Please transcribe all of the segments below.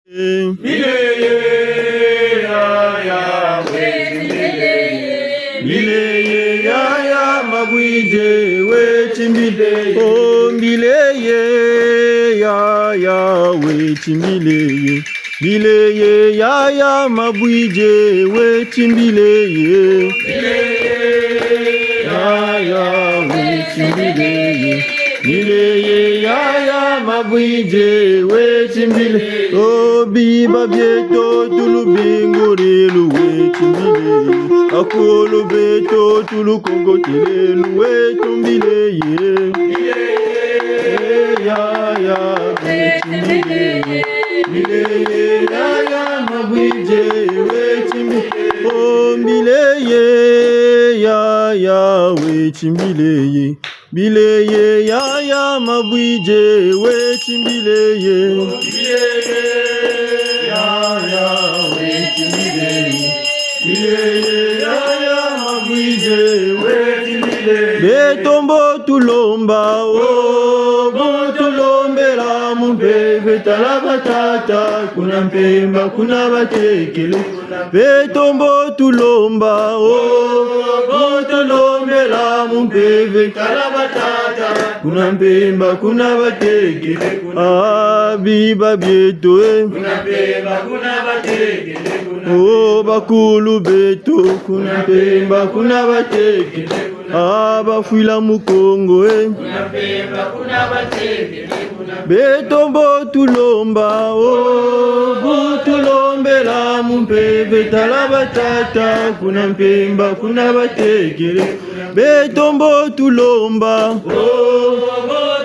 Mileye ya ya mileye ya ya magwije wechimbile. Oh mileye ya ya wechimbile. Mileye ya ya magwije wechimbile. Mileye ya ya wechimbile. Mileye ya ya magwije wechimbile. Oh biba bieto tulubingo relu wechimbile. Akolo beto tulu kongo telelu wetumbile ye. Ya ya wechimbile. Mileye ya ya magwije wechimbile. Oh mileye ya ya wechimbile. Mileye ya ya magwije wechimbile. Mileye ya ya wechimbile. Mileye ya ya magwije wechimbile. Betombo tulomba o bo tulombela mumpeve talabatata kuna mpemba kuna batekele. Betombo tulomba o bo tulombela mumpeve talabatata kuna mpemba kuna batekele. Biba bieto kuna mpemba kuna batekele. Oh bakulu beto kuna mpemba kuna batekele. Bafuila mukongo kuna mpemba kuna batekele. Betombo tulomba o tulombela mumpeve talabatata kuna mpemba kuna batekele. Betombo tulomba o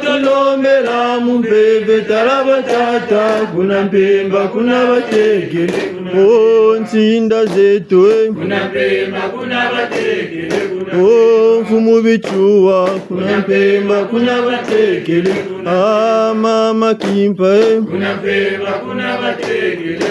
tulombela mumpeve talabatata kuna mpemba kuna batekele. Oh nsinda zetu kuna mpemba kuna batekele. Oh mfumu bichuwa kuna mpemba kuna batekele. Mama kimpa kuna mpemba kuna batekele.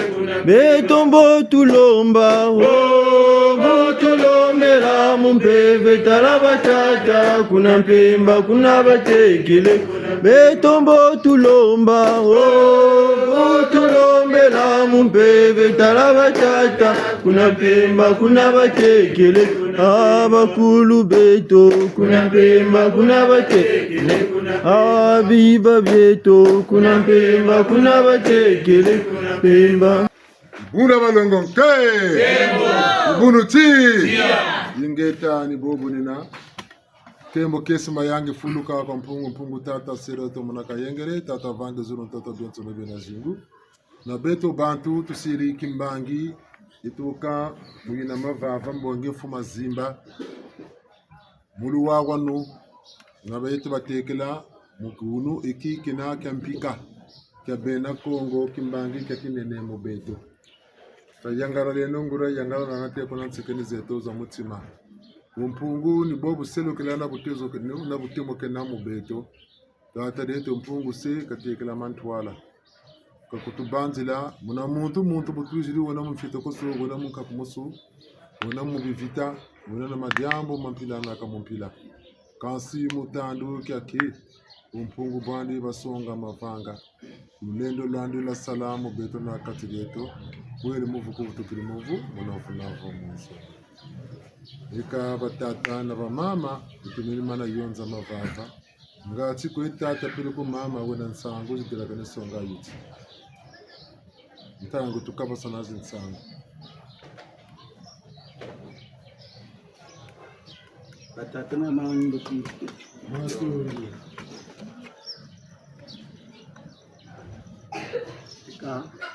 Betombo tulomba o tulombela mumpeve talabatata kuna mpemba kuna batekele. Betombo tulomba o tulombela mumpeve talabatata kuna mpemba kuna batekele. Bakulu beto kuna mpemba kuna batekele. Biba beto kuna mpemba kuna batekele. Pemba Buna balongonke Bunu ti Yingeta ni bobu nina Tembo kesima yangi fuluka kwa mpungu tata sero to manaka yengere tata vange zuru tata biento nebe na zingu na beto bantu tusiri kimbangi ituka muyina mavava mbonge fuma zimba mulu wagwanu na beto batekela mukunu iki kina kampika kya bena Kongo kimbangi kya kinene mo beto yangara leno ngura yangara na nate kona tsekeni zeto za mutima mpungu ni bobu selo kelana butezo kenu na butemo kena mo beto tata deto mpungu se katekela mantwala ka kutubanzila muna muntu butuzili wona mfito koso wona mukapumoso wona mubivita wona na madiambo mampila na kamompila kansi mutandu kyake mpungu bandi basonga mavanga mlendo landi la salamu beto na katigeto kweli muvuko kutukiri muvu munafunavo munso ika batata na bamama kutumiri mana yonza mavava ngati ko itata pili ku mama wena nsangu zidiraka nesonga yuti ntango tukaba sana zinsangu batata na mama ndoki masuri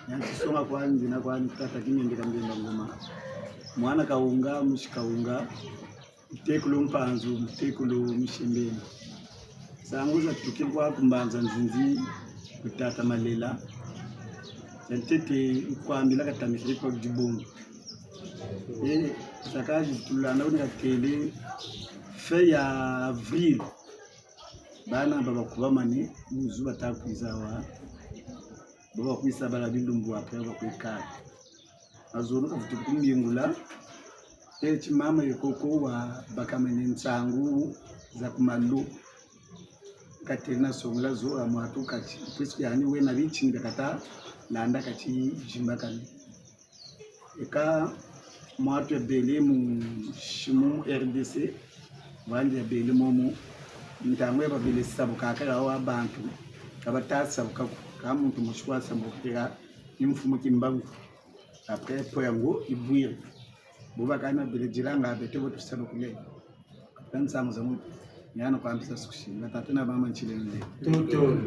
Yantisonga kwanzi na kwani tata kinendeka mbemba ngoma mwana kaunga mushikaunga mtekulu mpanzu mtekulu mshembeni sanguza tukirwa kumbanza nzinzi kutata malela yantete kwambila katamishiri kwa jibungu sakaji tulana unika kele fe ya avril bana baba kubamane muzuba takwizawa baba kwisa bala bindumbu apya bakwekala azuru kafuti kumbingula chimama yekoko wa bakamene nsangu za kumalu Katerina Songla zo amwatu kati puisque yani we na bichi ndakata landa kati jimbakani eka mwatu ya bele mu shimu RDC wanje ya bele momo ntangwe ba bele sabuka kala wa bantu kabata sabuka ka muntu mushwa sambukira imfumu kimbangu après po yango ibwire buba kana bele jiranga bete botu sabukule kansa muzamu yana kwa mpisa sushi na tatuna mama nchile nde Tutu.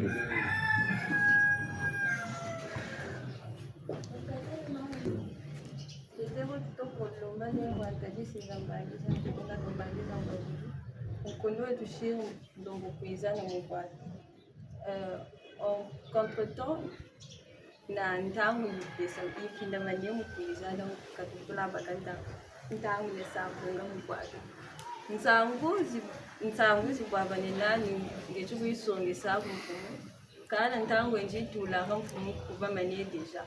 Contre-temps, na ntangu pesa ifinda manyemu kuizana katula bakanda ntangu lesabunga mkwado nsangu zibwabane nani ngecho kuyisongesa kumfumu kana ntangu njitula kamfumu kuba manye deja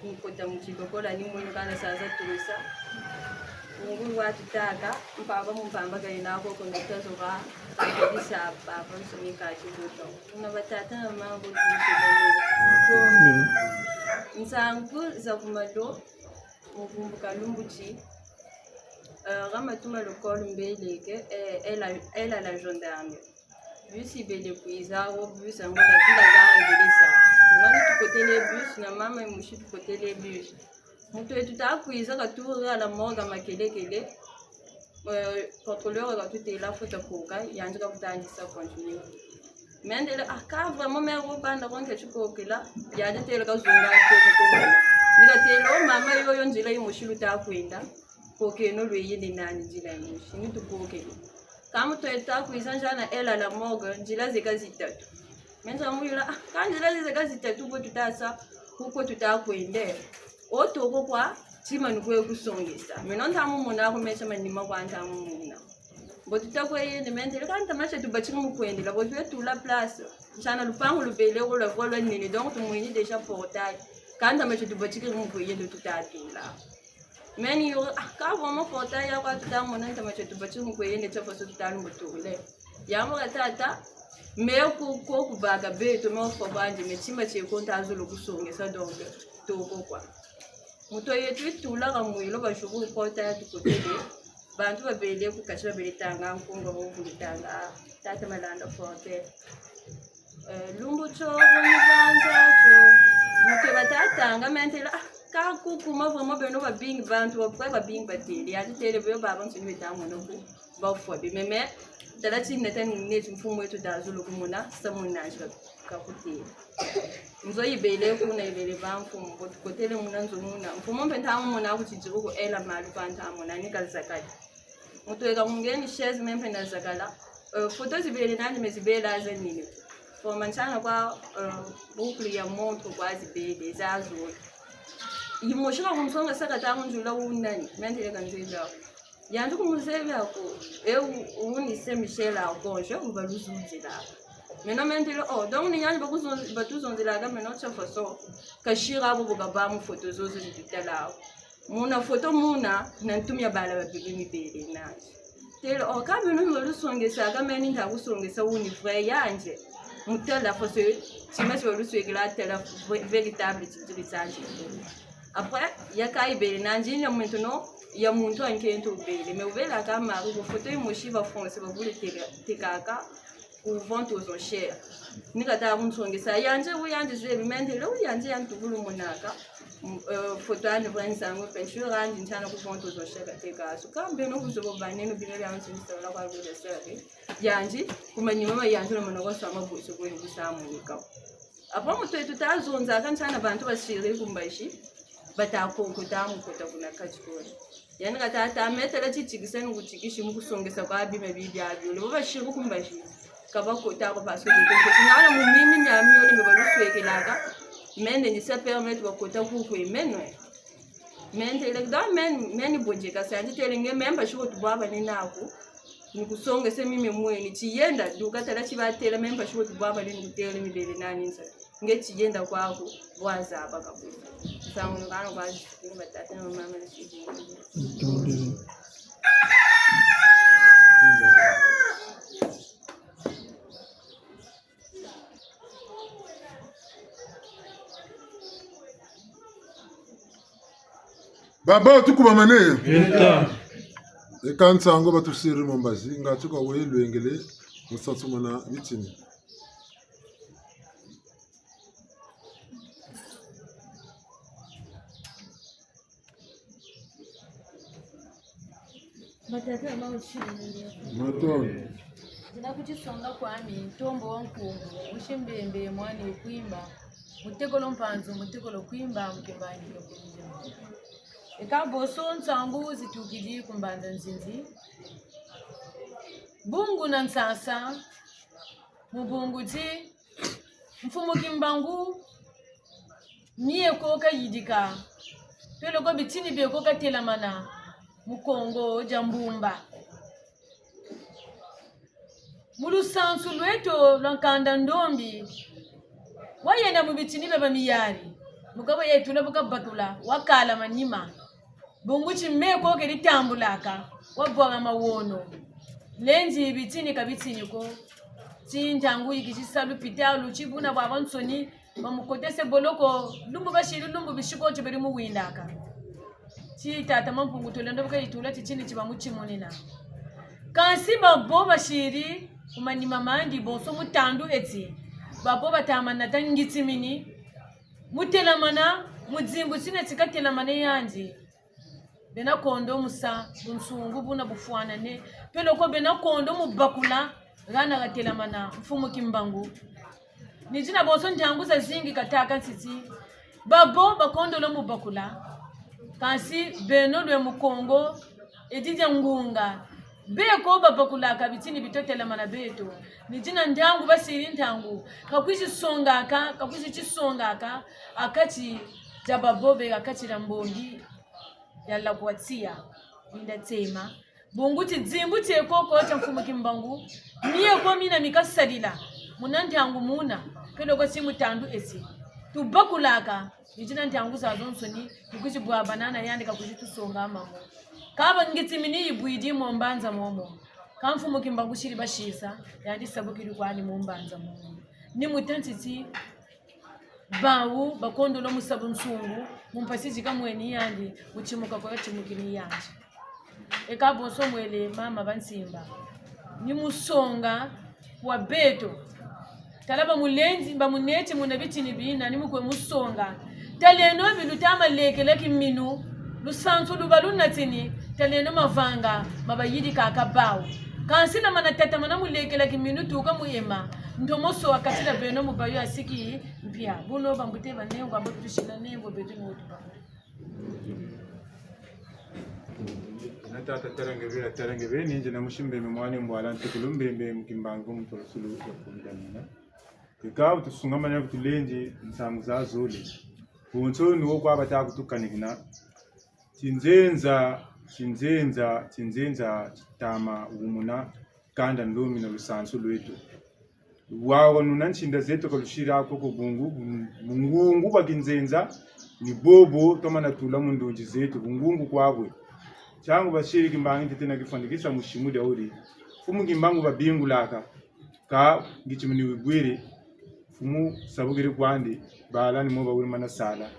nkota mukikokola ni mwe kana saza tulisa ngulu watu taka mpaba mumpamba kainako kongetazo ba kabisa baba nsomika chibuto una batata na mambo nsangu za kumalo muvumbuka lumbuchi ramatuma lokolo mbeleke elle a la gendarme bus ibele kuiza au bus ango la bila gare belisa ngani tukote les bus na mama imushi tukote les bus muto etuta kuiza katura la morga makelekele contrôleur ka tuté la faute koka yanje ka kutanji sa continue mendele aka vraiment me robanda konke chukokela yanje tele ka zunga ko nika telo mama yoyo njila imushi luta kwenda koke no lweyini nani njila imushi ni tukoke kama tueta kuiza na ela la morgue njila zeka zitatu menza muyula kanjila zeka zitatu bo tutasa kuko tutakwende otoko kwa chima nikwe kusongesa mina ntamu muna kumesha manima kwa ntamu muna bo tutakwende mentele kanta macha tubachika mukwendela bo twetula place chana lupangu lubele ko la vola nini donc tumwini déjà portail kanta macha tubachika mukwende tutatula meni yo ka vraiment portail ya kwa tutamu nanta macha tubachika mukwende chapo so tutalu mutule yamo tata mais ko kubaga beto me ofo banje me chima che konta azulu kusongesa donc toko kwa muto yetu tula kamwilo bashukuru kota ya tukotele bantu babele ku kashira belitanga nkungo ngulitanga tata malanda forte lumbu cho bonibanja cho muto batatanga mentela ka kukuma vraiment beno ba bing bantu ba bing bateli ya tele be baba nsini betamu no ku ba fo be meme dala chineta ne mfumo wetu dazulu kumuna samunanja kakuteli nzo ibele kuna ibele bamfumo kotele muna nzo muna mfumo mpentamu muna kuchijibu ko ela malu panta muna nika zakati mutu eka mungeni chaise mempe na zakala photo zibele nani mezibele azanini for manchana kwa bukli ya montre kwa zibele zazo yimoshika kumsonga sakata njula unani mente eka nzela yandu kumusevi ako unise Michel akonje ubaluzuzila meno mentele donc ni nyani batuzonzelaga meno cha façon kashira abo bugaba mu photo zozo zitutala muna photo muna nantumya bala babili mibele naje tele ka meno balusongesa ga meni ndakusongesa uni frère yanje mutala façon timacho baluswegela tela véritable titrisage après yakai bele nanji nya maintenant ya muntu ankento bele mais ubela kama ko photo imoshiba fonse babule tekaka ou vente aux enchères nikata unsongesa yanje uyanje je bimendele uyanje yantubulu munaka photo ane branzango peinture andi ntana ku vente aux enchères teka so kambe no kuzobo banene bile bya nsindisa la kwa bile sere yanje kumanyima mama yanje no monoko sama buso ko ni kusamuka apa muto tutazonza kanchana bantu bashire kumbashi batakonkotamu kota kuna kachikoni yani katata ametela chichikiseni kuchikishi mukusongesa kwa bime bibyabyo lebo bashiru kumbashi kabakota ko parce que nala mumimi nyami yole baluswekelaga mende ni ça permet bakota ku emenwe mende ile da men bonje kasanje telenge memba shiko tubaba ni nako nikusongese mimi mweni chiyenda dukatala chibatela memba shiko tubaba ni ngutele mibele nani nsa ngechiyenda kwako bwazaba kabisa sangu ngano kwazi batata na mama na shiji Baba tukubamane. Eta. Ekansango batusiri mombazi ngatuka welwengele musatsumana bitini. Matata mauchini. Matoni. Ndinakuchisonga kwami ntombo wankungu ushembembe mwani kuimba mutekolo mpanzo mutekolo kuimba mukembani yokuja ekaboso nsangu zitukidi kumbanza nzinzi bungu na nsasa mubunguti mfumu kimbangu mie koka yidika pelo ko bitini be koka telamana mukongo jambumba mulu sansu lweto lankanda ndombi wayenda mubitini baba miyari mugabo yetula buka batula wakala manima bunguchi meko ke litambulaka wabwaga mawono lenji bitini kabitini ko tintangu ikichisalu pitalu chibuna baba nsoni bamukotese boloko lumbu bashiru lumbu bishiko chiberi mu windaka chi tata mampungu tolendo buka itula chichini chibamuchimonena kansi babo bashiri kumani mamandi bonso mutandu eti babo batamana tangiti mini mutelamana mudzingu sine tikatelamana yanje bena kondo musa bunsungu buna bufuana ne pelo ko bena kondo mubakula gana gatelamana mfumu kimbangu nijina bonso njangu za zingi kataka nsiti babo bakondo lo mubakula kansi beno lwe mukongo edija ngunga beko babakula kabitini bitotela mana beto nijina ndangu basiri ntangu kakwishi songaka kakwishi chisongaka akati jababobe akati rambongi yalla kwatia indatema bunguti dzimbu tekoko cha mfumu kimbangu niye ko mina mikasalila munantangu muna pelo ko simu tandu esi tubakulaka nijina ntangu za zonsoni tukwishi bwa banana yandika kujitusonga mamo kaba ngiti mini ibwidi mombanza momo kamfumu kimbangu shiri bashisa yandi sabukiri kwani mombanza momo ni mutantiti bawu bakondo lo musabu nsungu mumpasiji kamweni yandi uchimuka kwa chimukini yanje ekabo somwele mama bansimba ni musonga wa beto talaba mulenzi bamuneti munabitini bina ni mukwe musonga taleno bilutama lekele kiminu lusansu lubalunatini taleno mavanga mabayidi kakabao kansina manatata mana mulekela kiminutu kamuema ndomoso wakatila beno mubayo asiki mpia buno bambute banengo abakutushila nengo betu ngotupa natata terengevera ninje na mushimbe mwani mbwala ntukulumbe mkimbangu mtolosulu yakumdanina kikawu tusungamana kutulenje nsangu zazole bunso niwo kwabata kutukanikina Chinzenza chitama umuna kanda ndomi na lusansu lwetu. Wawa nunanchinda zetu kalushira ako kubungu. Mungungu bakinzenza ni bobo toma na tula mundunji zetu. Mungungu kwabwe. Changu bashiri kimbangi titena kifandikisa mushimuda uri. Fumu kimbangu babingu laka. Ka ngichimuni wibwiri. Fumu sabugiri kwandi. Baala ni moba uri mana sala.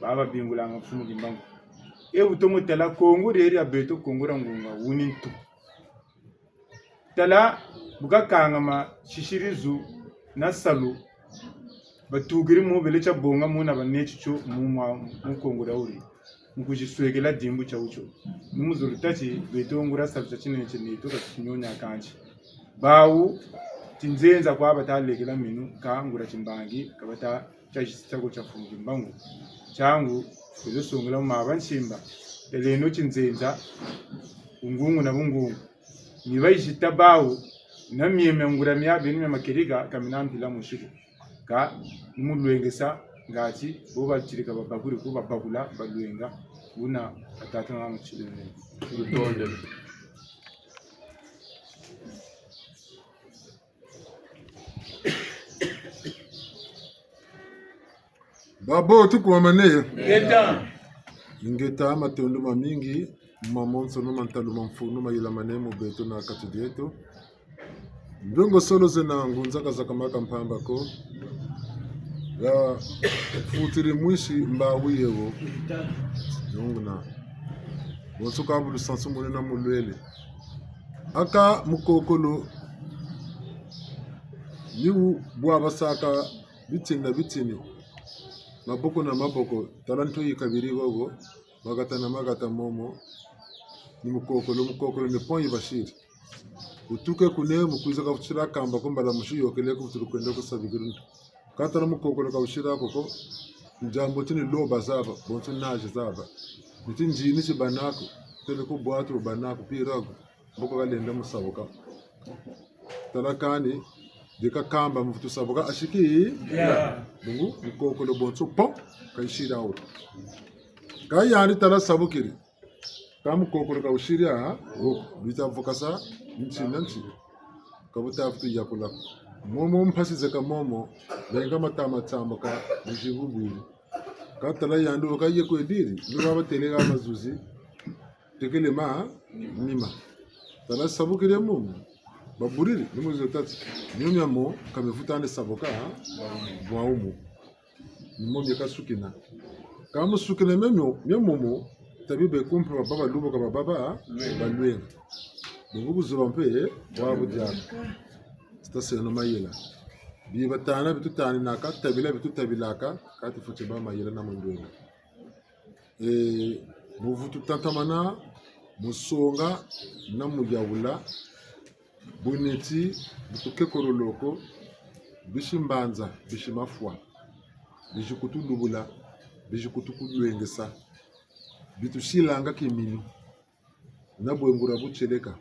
Baba bingu langa fumu kimbangu. Utomo tala kongo reri abeto kongo rangunga wunintu tala buka kangama shishirizu na salu batugiri mu belecha bonga muna banechicho mu kongo rauri mukujiswegela dimbu cha ucho numuzuru tachi beto ngura sabcha chinenche nito katinyonya kanchi bawu tinzenza kwa batalekela minu ka ngura chimbangi kabata chachitako cha fungi mbangu changu kuzosungula mabanshimba eleno chinzenza ungungu na bungungu nibayishita bawo namyeme ngura myabeni makeriga kaminampila mushiku ka nimulwengesa ngati bo batirika babakuri ko babakula balwenga una atata na muchilene utonde Babo tukuwamane. Ngeta. Ngeta matondo mamingi mamonso no mantalu mamfunu mayila manemu beto na katudieto. Ndongo solo zena ngunzaka zakamaka mpamba ko. Ya futiri mwishi mbawiyewo. Yongna. Bonso ka bulu sansu monena mulwele. Aka mukokolo niwu bua basaka bitini maboko na maboko talanto yikabiri gogo magata na magata momo ni mukokolo ni ponyi bashiri utuke kune mukuiza kafuchira kamba kumbala mushu yokele kufuturu kwenda kusabigiru katara mukokolo kawushira koko njambo tini lo bazaba bonso naje zaba biti njini chibanako tele ko bwatu banako pirago boko galenda musaboka talakani deka kamba mfutu saboka ashiki bungu mukokolo bonso pom kaishira out kayani tala sabukiri kamu kokoro kawushira bita fokasa nchi kabuta futu yakula momo mpasize ka momo benga matama ka bijibubiri katala yandu kaye ko ediri niba telega mazuzi tekele ma nima tala sabukire momo baburiri nimuzo tatu nyumya mo kamefutane saboka bwaumu nimomye kasukina kamu sukina memomo tabibe kumpa baba lubo ka baba balwenga bungu buzuba mpe wabu diaka staseno mayela biba tana bitutani naka tabila bitutabilaka kati fuche ba mayela na mondwenga muvutu tantamana musonga na muyawula buneti butuke koroloko bishimbanza bishimafwa bijikutulubula bijikutukulwengesa bitushilanga kimini na bwengura bucheleka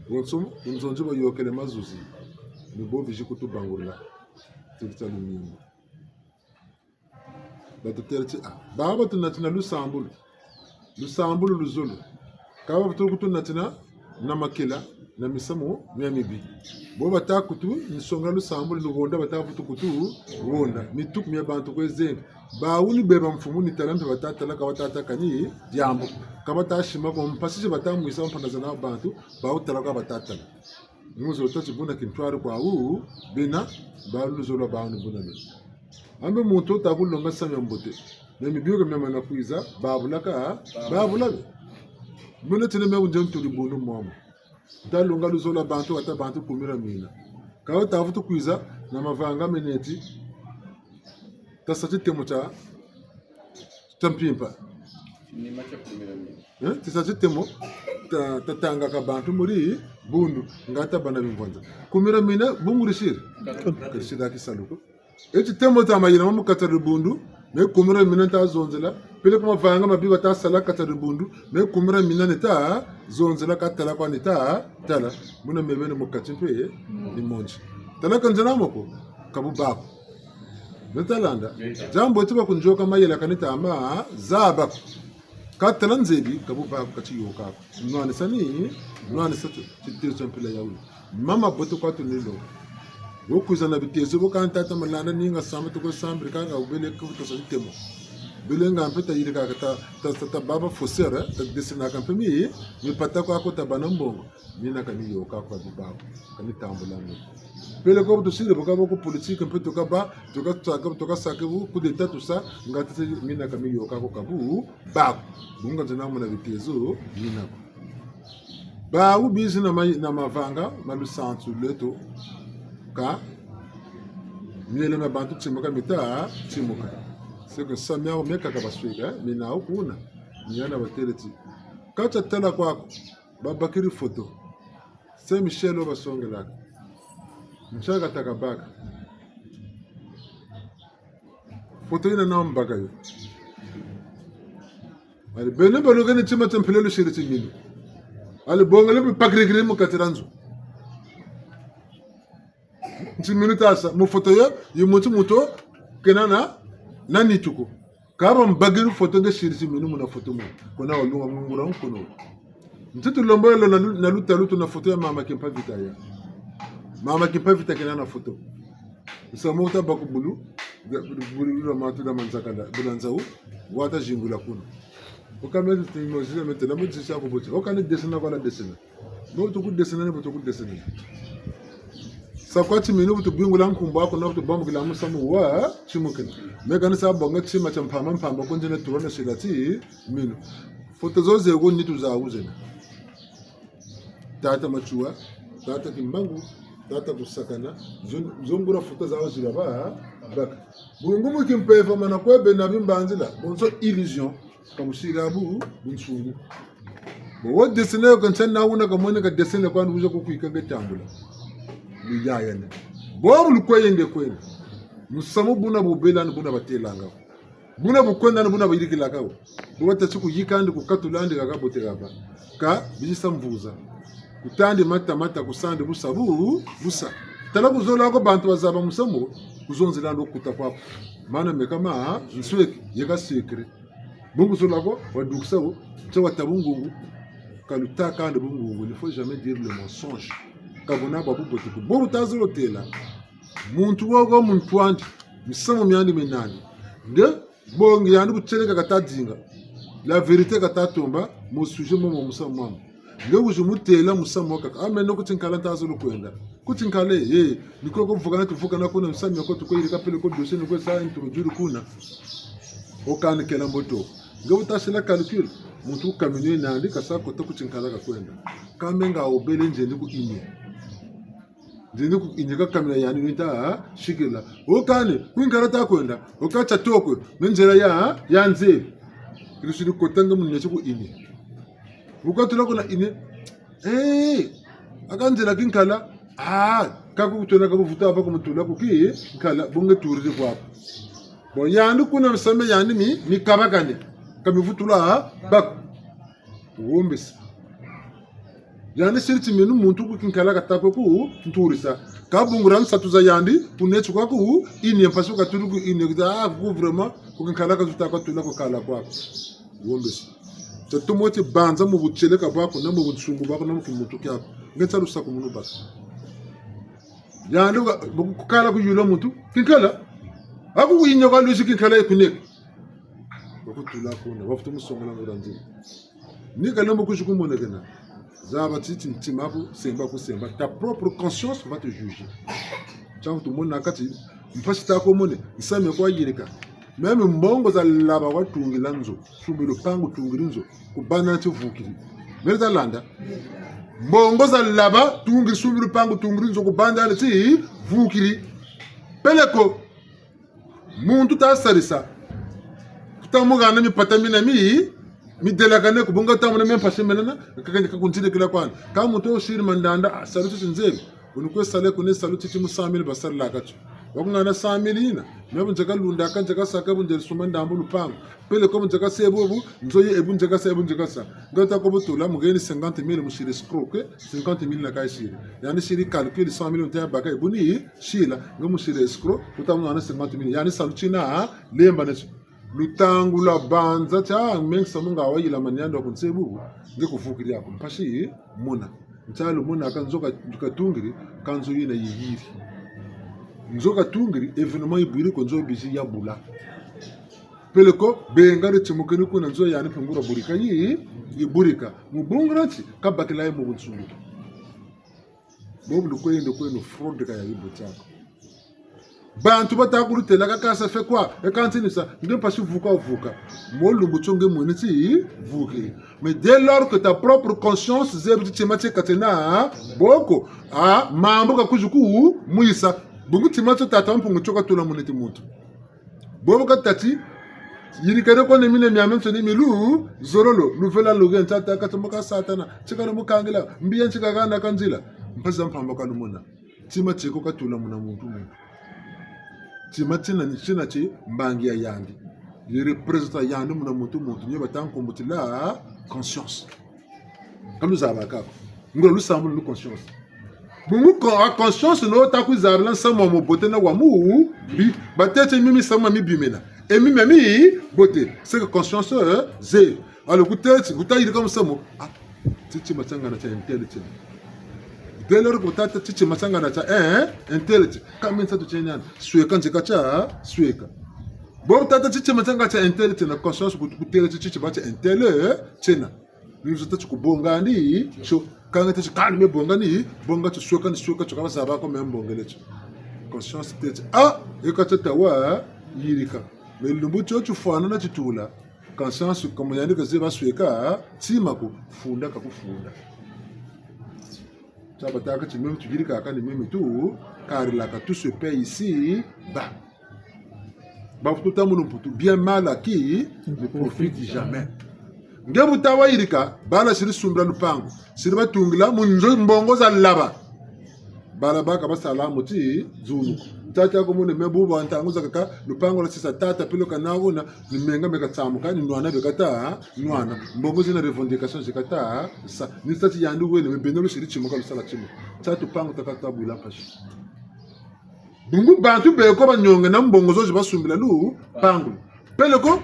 bonso unzonje bayokele mazuzi nibo bijikutubangula tiltalumini batuterti baba tunatina lusambulu luzulu kaba tukutunatina na makela na misamo myamibi bo batakutu nisonga lusambulu lugonda batakutu wonda mituk mya bantu kwezenga bauni beba mfumu ni talampe batatala kabatata kani jambo kabatashima ko mpasije batamwisa mpandaza na bantu bautala ka batatala muzo toti buna kintwaro kwa bina baluzola bauni buna ni ambe muntu takulonga samya mbote nemi biyo kama na kuiza babulaka babulabe buna tene me unje mtu libunu momo dalunga luzola bantu ata bantu kumira mina kawa tafutu kuiza na mavanga meneti tasati temo cha tampimpa ni macha kumira mina tisati temo tatanga ka bantu muri bundu ngata bana bimvonza kumira mina bungurishir kashida kisaluko eti temo tamayina mamu katari bundu me kumira mina ta zonzela pele kuma vanga mabiba ta sala katari bundu me kumira mina neta zonzela katala kwa neta tala muna mebene mukachimpe ni monji tala kanjana moko kabubako netalanda jambo tiba kunjoka mayela kanita ama zaba katala nzebi kabubako kachiyoka nwane sani nwane satu titezo mpila yawu mama boto kwa tunilo wokuza na bitezo bokanta tamalana ninga samu to ko sambri ka ga ubele ko to sitemo belenga mpeta yirika kata ta baba fosera ta desina kampemi mi pata ko akota banambongo mina kaniyo ka kwa bibabo kanitambula no pele ko to sire boka boko politique mpeto ka ba to ka sakebu ku de tatu sa ngata mina kaniyo ka ko kabu ba bunga jana mona bitezo mina ba ubizi na mavanga malusantu leto ka miele na bantu chimuka mita chimuka seko samya umeka kabaswega mina ukuna niana bateleti kacha tala kwako babakiri foto se Michel obasongela mchaka takabaka foto ina na mbaga yo ali bene balogene chima tempelelo shiriti mino ali bongale bakiri mukatiranzo ntiminutasa mufoto ya muto kenana nani tuko kaba mbagiru foto nge shirisi minu muna foto mu kona olunga mungura nkono ntitu lombo yelo na luta na foto ya mama kimpa vita kenana foto usamota bakubulu bulu matu da manzakala bulanzau wata jingula kuno ukameze timozile metela mutsi ko boti okane desina kwa desina no tuku desina ne botuku desina sakwati minu butu bingula nkumbu ako na butu bombu kila musamu wa chimukina meka nisa bonga chima cha mpamba konjene turone shilati minu foto zoze go nitu za uzena tata machua tata kimbangu tata kusakana zongura foto za uzira ba baka bungumu kimpefa mana kwebe na bimbanzila bonso illusion kamushirabu bunsungu bo dessiner ko tan na wona ka moni ka dessiner ko andu ko kuika ga tambula lu yaayane bo lu ko yende ko en musamu buna bu belan buna batelanga buna bu ko nan buna bayirikila ka bo wata suku yikandi ku katulandi ka bote gaba ka bijisa mvuza kutandi mata kusande busabu busa talabu zola ko bantu bazaba musamu kuzonzela ndo kutakwa mana mekama nsweki yeka secret bungu zola ko waduksa wo twa tabungungu kalutaka ndo bungungu il faut jamais dire le mensonge kabona babu botiku bobu tazolo tela muntu wogo muntu andi misamo myandi menani de bongi yandu bucheleka katadinga la vérité katatomba mo sujet mo musamo ngewu jumutela musamo kaka ameno kutinkala tazolo kwenda kutinkale niko kuvugana tuvugana kuna msami ko tukoyiri kapele ko dossier niko sa introduire kuna okane kela mboto ngewu tashela calcul muntu kamene nandi kasa ko kutinkala ka kwenda kamenga obele nje ndiku inye ndini ku inyeka kamera yani nita shigela okane kwinkala ta kwenda okacha toko menjera ya nze kirishiri kotanga munyeche ku inye ukatula kuna ine akanjela kinkala kaku kutona kaku vuta apa kumutula kuki kala bonge turide kwa bo yandu kuna msame yani mi kabakane kamivutula bak wombes yani sirti menu muntu ku kinkala katako ku nturisa kabungura msatuza yandi punechu kwa ku ine mpasuka tuluku ine ku vraiment ku kinkala katutaka tulako kala kwa wombes Tatumote banza mu bucheleka bako na mu buchungu bako na mu kimutu kyako ngetsa lusaku munu basi yandu kukala ku yulo mutu kinkala aku kuyinya kwa lusi kinkala ekunek bakutula kuna bafutu musongola nguranzi nika lambo kushukumone kena zaba titi ntimaku semba ku semba ta propre conscience va te juger changu to mona kati mpasita ko mone nsame kwa yirika meme mbongo za laba watungila nzo shumbilo pangu tungirinzo kubana chuvukiri merita landa mbongo za laba tungiri shumbilo pangu tungirinzo kubanda alati vukiri peleko muntu ta sarisa kutamugana mi patamina mi delagane kubonga tamuna me pashemelana kakanje kakuntile kila kwana kama muto shiri mandanda saluti sinzeli unikwe sale kune saluti chimusamile basar lakacho wakungana samilina nabo njaka lunda kan njaka saka bunjel sumanda ambu lupango pele ko njaka sebobu nzoye ebu njaka sebu njaka sa ngata ko butula mugeni 50000 mushire scroque 50000 na kai shire yani shiri calcul 100,000 ta baka ebuni shila ngomushire scro utamwana 50000 yani saluchina lemba neso lutangu la banza cha mengsa munga wayila manyando kunsebu ngekuvukiri yako mpashi muna ntalo muna kanzoka dukatungiri kanzo yina yiyiri nzoka tungiri evenement ibiri ko nzo bisi ya bula peleko bengare chimukeni kuna nzo yani pengura burika iburika mubungrati kabakila mu bunsungu bobu lukoyende kweno fraud ka ya ibotako bantu batakurutela kakasa fe kwa ekantinisa nge pasi vuka molumbu chonge moniti vuki mais dès lors que ta propre conscience zebu timache katena boko mambo kakujuku muisa bungu timacho tata mpungu choka tula moniti muntu bobo katati yirikere ko ne mine miamem soni milu zorolo luvela logen tata katumaka satana chikana mukangila mbiye chikaganda kanjila mpaza mpamba kalumona timache ko katula muna muntu timatina ni china chi mbangi ya yandi le représente yandi muna muntu nye batanko mutila conscience comme ça va ka ngolo lusambu lu conscience bungu ko conscience no ta ku zarla sama mo bote na wamu bi batete mimi sama mi bimena et mimi bote c'est que conscience zé alors kutete kutayiri comme ça mo titi matanga na cha intelligence dès lors que tata titi matanga na cha intelligence kama ça tu tena sueka njeka cha sueka bon tata titi matanga cha intelligence na conscience kutele titi bacha intelligence tena nous tata kubonga ndi cho Quand tu calmes me bongani, bonga tu soka tu kama zaba ko même bongelecho. Conscience tete. Ah, et quand tu tawa yirika. Mais le mbucho tu fana na titula. Conscience comme yandi que zeba sweka, timako funda ka kufunda. Ça va t'avoir que même tu dis qu'à même tout, car là que tout se paye ici, bah. Bah tout le monde pour tout bien mal acquis ne profite jamais. Ngebu tawa irika, bala siri sumbra lupango, siri batungila munjo mbongo za laba. Bala baka basala moti zulu. Tata ko mun mebu ba ntangu za kaka lupango la sisa tata pilo kanago na nimenga meka tsamuka ni nwana bekata nwana mbongo zina revendication zikata sa ni tati yandu wele mebeno siri chimuka lusala chimu. Tatu pango takata bula pashi. Bungu bantu be ko banyonge na mbongo zo basumbila lu pangu. Pele ko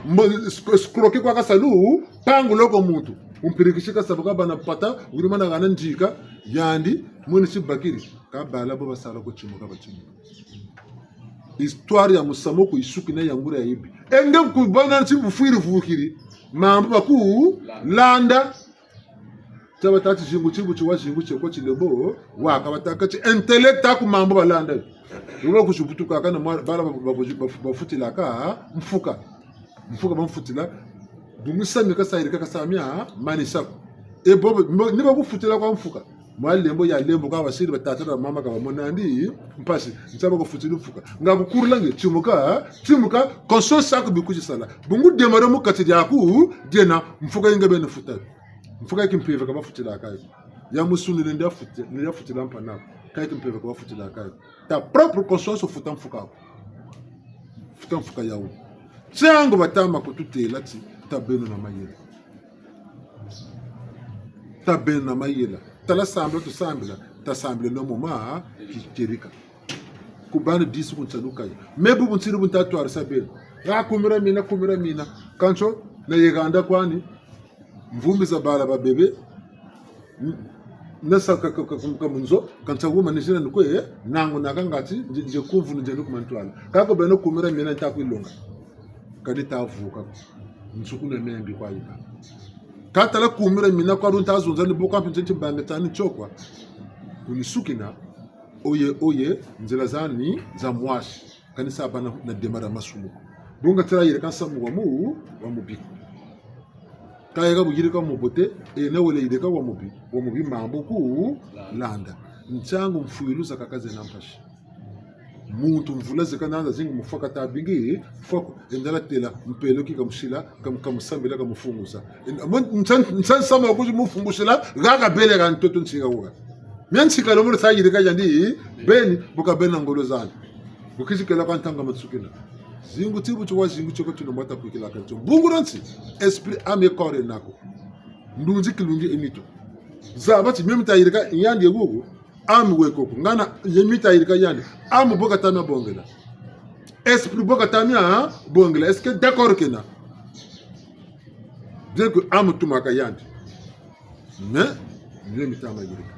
skroke kwa kasalu pangu loko muntu. Umpirikishika sabuka bana pata urumana gana njika yandi muni bakiri ka bala bo basala ko chimuka bachimuka. Histoire ya musamoko isuki na yangura ya ibi. Enge kubana nchi bufuiri vukiri. Mambo baku landa. Taba tati jingu chibu chuwa jingu cheko chilebo. Waka bataka chi intellecta ku mambo balanda. Ulo kushubutu kaka na bala bafutila ka mfuka. Mfuka bamfutila. Bumisa mika sairika kasamia manisa. E bobo ni bakufutila kwa mfuka. Mwalembo ya lembo kwa basiri batata na mama kwa monandi mpasi nsaba ko futili mfuka ngabukurulange chimuka konso sako bikuji sala bungu demaro mukati yaku dena mfuka ingabe no futa mfuka kimpeva kama futila kai ya musuni nenda futila mpana kai kimpeva kama futila kai ta propre conscience futa mfuka yawo tsango batama ko tutela ti tabeno na mayela tala sambla tu sambla ta sambla no moma kirika kubana disu kunchaluka mebu buntiru buntatu arsabe ya kumira mina kancho na yeganda kwani mvumbi za bala ba bebe nasa kamunzo kancha wuma nishina nukwe nangu nakangati nje kumvu nje nukumantwala kako beno kumira mina ntakwilonga kadita avuka nsukuna membi kwa ina katala kumira mina kwa runta azunza ni boka mpinche bangetani chokwa unisukina oye nzela zani za mwashi kanisa bana na demara masumu bunga tira yire kansa mu wa mubiko kaya ga bugire ka mubote na wele yire ka wa mubi mambo ku landa nchangu mfuilu za kakaze na mpashi muntu mvula zikananza zingu mufaka tabingi foko endala tela mpelo ki kamshila kamsambela kamufungusa nsan sama ko mufungushila gaga bele ga ntoto ntsika uga myantsika lo mulisa yire ka yandi beni buka bena ngolo zana bukishikela kwa ntanga matsukela zingu tibu chwa zingu choko tuno mata kwikela kancho bunguransi esprit ame kore nako ndunzi kilungi emito zabati memita yire ka yandi gugu amu wekoko ngana yemita irika yandi amu boka tamia bongela esprit boka tamia bongela est-ce que d'accord kena dire que amu tumaka yandi mais yemita ma irika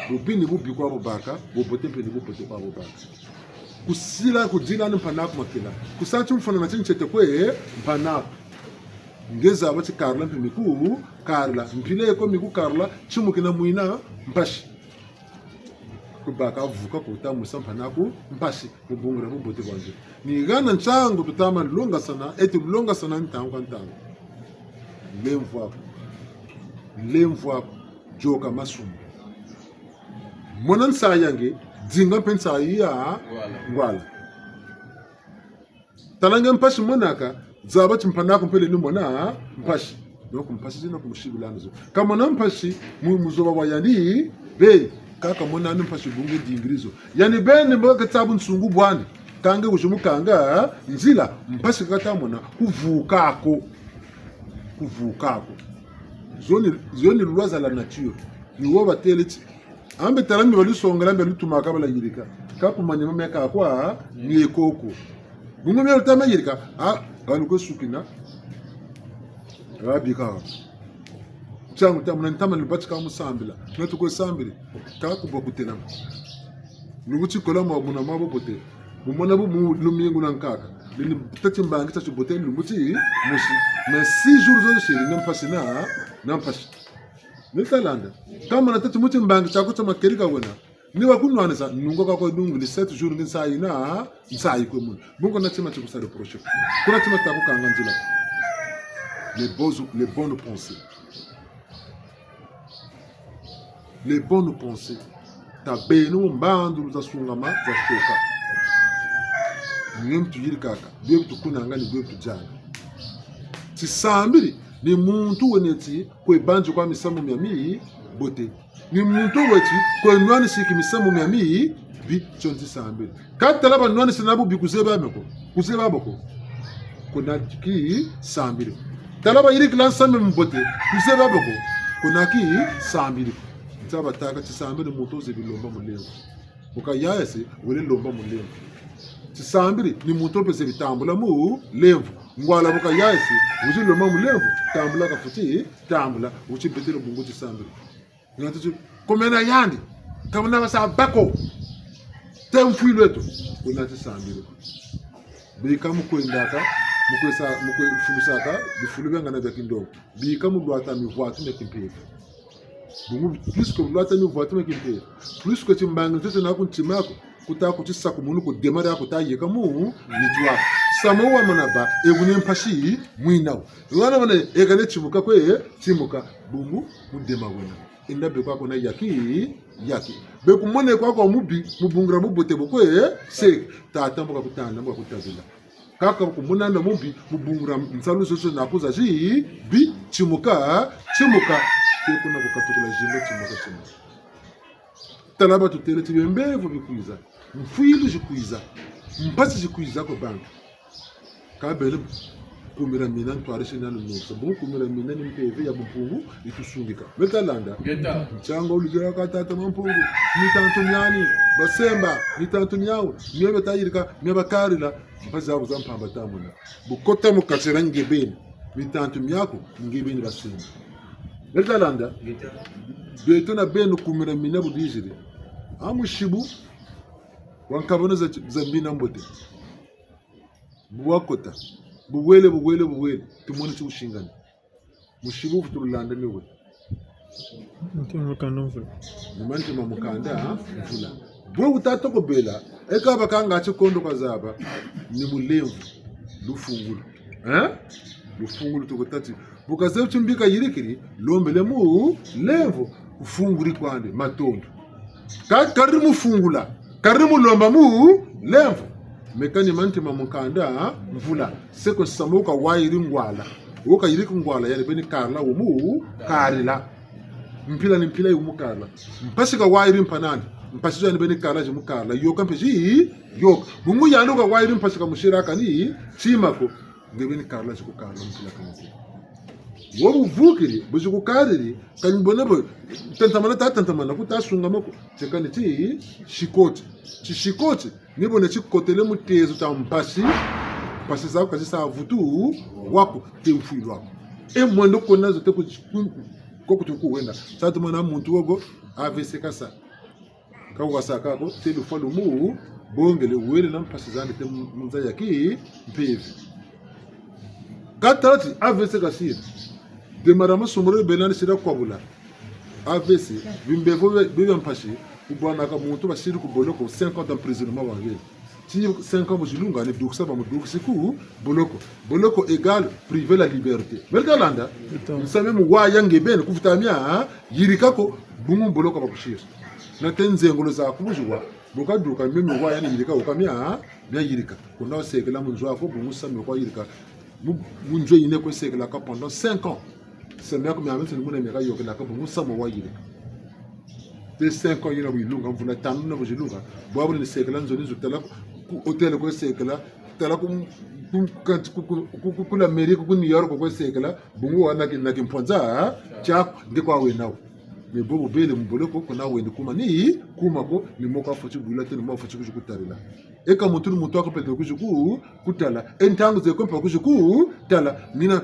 bubini bubi kwa bobaka bobote pe bobote kwa bobaka kusila kudila mpana kumakela kusachu mfana na chinchete kwe mpana ngeza abati Karla mpimiku Karla mpile ko miku Karla chimukina muina mpashi kubaka vuka kuta musampana ku mpashi kubungra bubote bwanje ni gana nchangu tutama longa sana eti longa sana ntangu lemvwa joka masumu monan sayange dinga pensa ya ngwala talanga mpashi monaka zabati mpana ku mpele ni mona mpashi donc mpashi zina kumushibilanizo kama na mpashi muzoba wayandi be kaka mona mpashi bunge dingrizo yani bene mboka tabu nsungu bwani kange kujumukanga nzila mpashi kata mona kuvukako zoni lwaza la nature ni woba teleti ambe talambi balusongela mbe lutumaka bala yirika kapu meka kwa ni ekoko bunge mero tama yirika galuko sukina rabika changu tamu ntama lubati kama musambila natuko sambili kakubo kutena nuguti kolama muna mabo bote mumona bu lumingu nankaka lini tati mbangita chubote lumuti musi mais 6 jours zo chéri nampasi Netalanda kama na tatu muti mbangi chako chama kerika wena ni wakunwana sa nungo kako dungu li 7 jours ngi sai na sai ko mun bungo na tima chiko sa reproche kuna tima tabu kanga njila les bonnes pensées les bonnes pensées ta benu mbandu za sungama za shoka ngem tujiri kaka bebe tukunanga ni bebe tujana tisambiri ni muntu weneti kwe banjo kwa misamu miami bote ni muntu weti kwe nwani siki misamu miami bi chonti sambiri kata laba nwani sinabu bi kuzeba meko kuzeba boko kuna ki sambiri talaba iri klan sambe mbote kuzeba boko kuna ki sambiri ntaba taka tisambiri muntu zebi lomba mulengo uka yaese wele lomba mulengo tisambiri ni muntu pese bitambula mu lemvu ngwala buka yaisi uji loma mulevu tambula ka futi tambula uchi betero bungu tisambiri ngatu komena yandi kamuna basa bako temfuileto kuna tisambiri bika mukwendaka mukwefusaka bifulu bengana bekindo bika mudwata mi voiture mekimpefu bungu plus que mudwata mi voiture mekimpefu plus que timbangu tete na kuntimako kutaka chisa kumunu kudemara yako tayeka mu nitwa samowa manaba egune mpashi mwinao ngana bana egane chimuka kwe chimuka bungu mudema wena inda be kwako na yaki be kumone kwako mubi mubungra mubote bokwe se tatambuka kutanda mbuka kutazila kaka kumuna na mubi mubungra msalu soso na kuza ji bi chimuka ke kuna kukatukula jimbo chimuka talaba tutele tibembevu bikuiza mfuilu jikuiza mpasi jikuiza ko bank kabele kumira mina ntwarishe nalo nusa bu kumira mina ni mpeve ya bumpungu itusungika metalanda Geta. mchanga ulijira katata mampungu ni tanto nyani basemba ni tanto nyawo niwe tayirika niwe karila mpasi za kuzampamba tamuna bukota mukachera ngebeni ni tanto myako ngebeni basemba metalanda betona benu kumira mina budijire amushibu wankabona za mbina mbote buwakota buwele tumone chushingana mushibu futulanda niwe nimanti mamukanda mvula bwo utatoko bela ekaba kanga chikondo kwazaba ni mulemvu lufungulu tukotati bukaze chimbika yirikiri lombele mu levu ufunguri kwande matondo karimu fungula karimu lomba mu levu mekani manti mamukanda mvula seko samuka wairi ngwala woka yiriki ngwala yale beni karla umu karila mpila yumu karla mpasika wairi mpanani mpasika yani beni karla jimu karla yoka mpeji yoka bungu yanuka wairi mpasika mushiraka ni chimako ngebeni karla jiku karla mpila kanzi wobu vukiri bujuku kariri kanibona bo tantamana kutasunga mako tekani ti shikoti nibone chikotele mutezo ta mpasi pasi zako kazi sa vutu wako temfuilo wako mwendo kona zote kutuku wenda satu mwana muntu wogo AVC kasa kawasa kako telu falo mu bongele wele na mpasi zande te munza yaki mpevi katati AVC kasiri demarama sumoro belani sira kwabula AVC bimbevo bebe mpashi ubwana ka muntu bashiri ku boloko 50 ans d'emprisonnement wangeli ti 5 ans bujilunga ne duksa ba muduku siku boloko égal priver la liberté belkalanda nsame mu waya ngebene kufutamia yirikako bungu boloko bakushira na tenzengolo za kubujwa bokaduka mimi waya ni yirika ukamia bya yirika kuna sekela munzo ako bungu same kwa yirika munzo ine ko sekela ka pendant 5 ans c'est bien comme avant c'est le monde américain yokela ka bungu same wa yirika de 5 ans yina wilunga mvula tanu na bujilunga bwabo ni sekela nzoni zutala hotel ko sekela tala ku la mairie ku New York ko sekela bungu wana na kimponza cha ndiko awenawo me bobo bele mboloko ko na wende kuma ni kuma ko ni moka fochi bula te ni mo fochi ku tarila e ka mutu ako peto ku kutala entango ze ko ku tala mina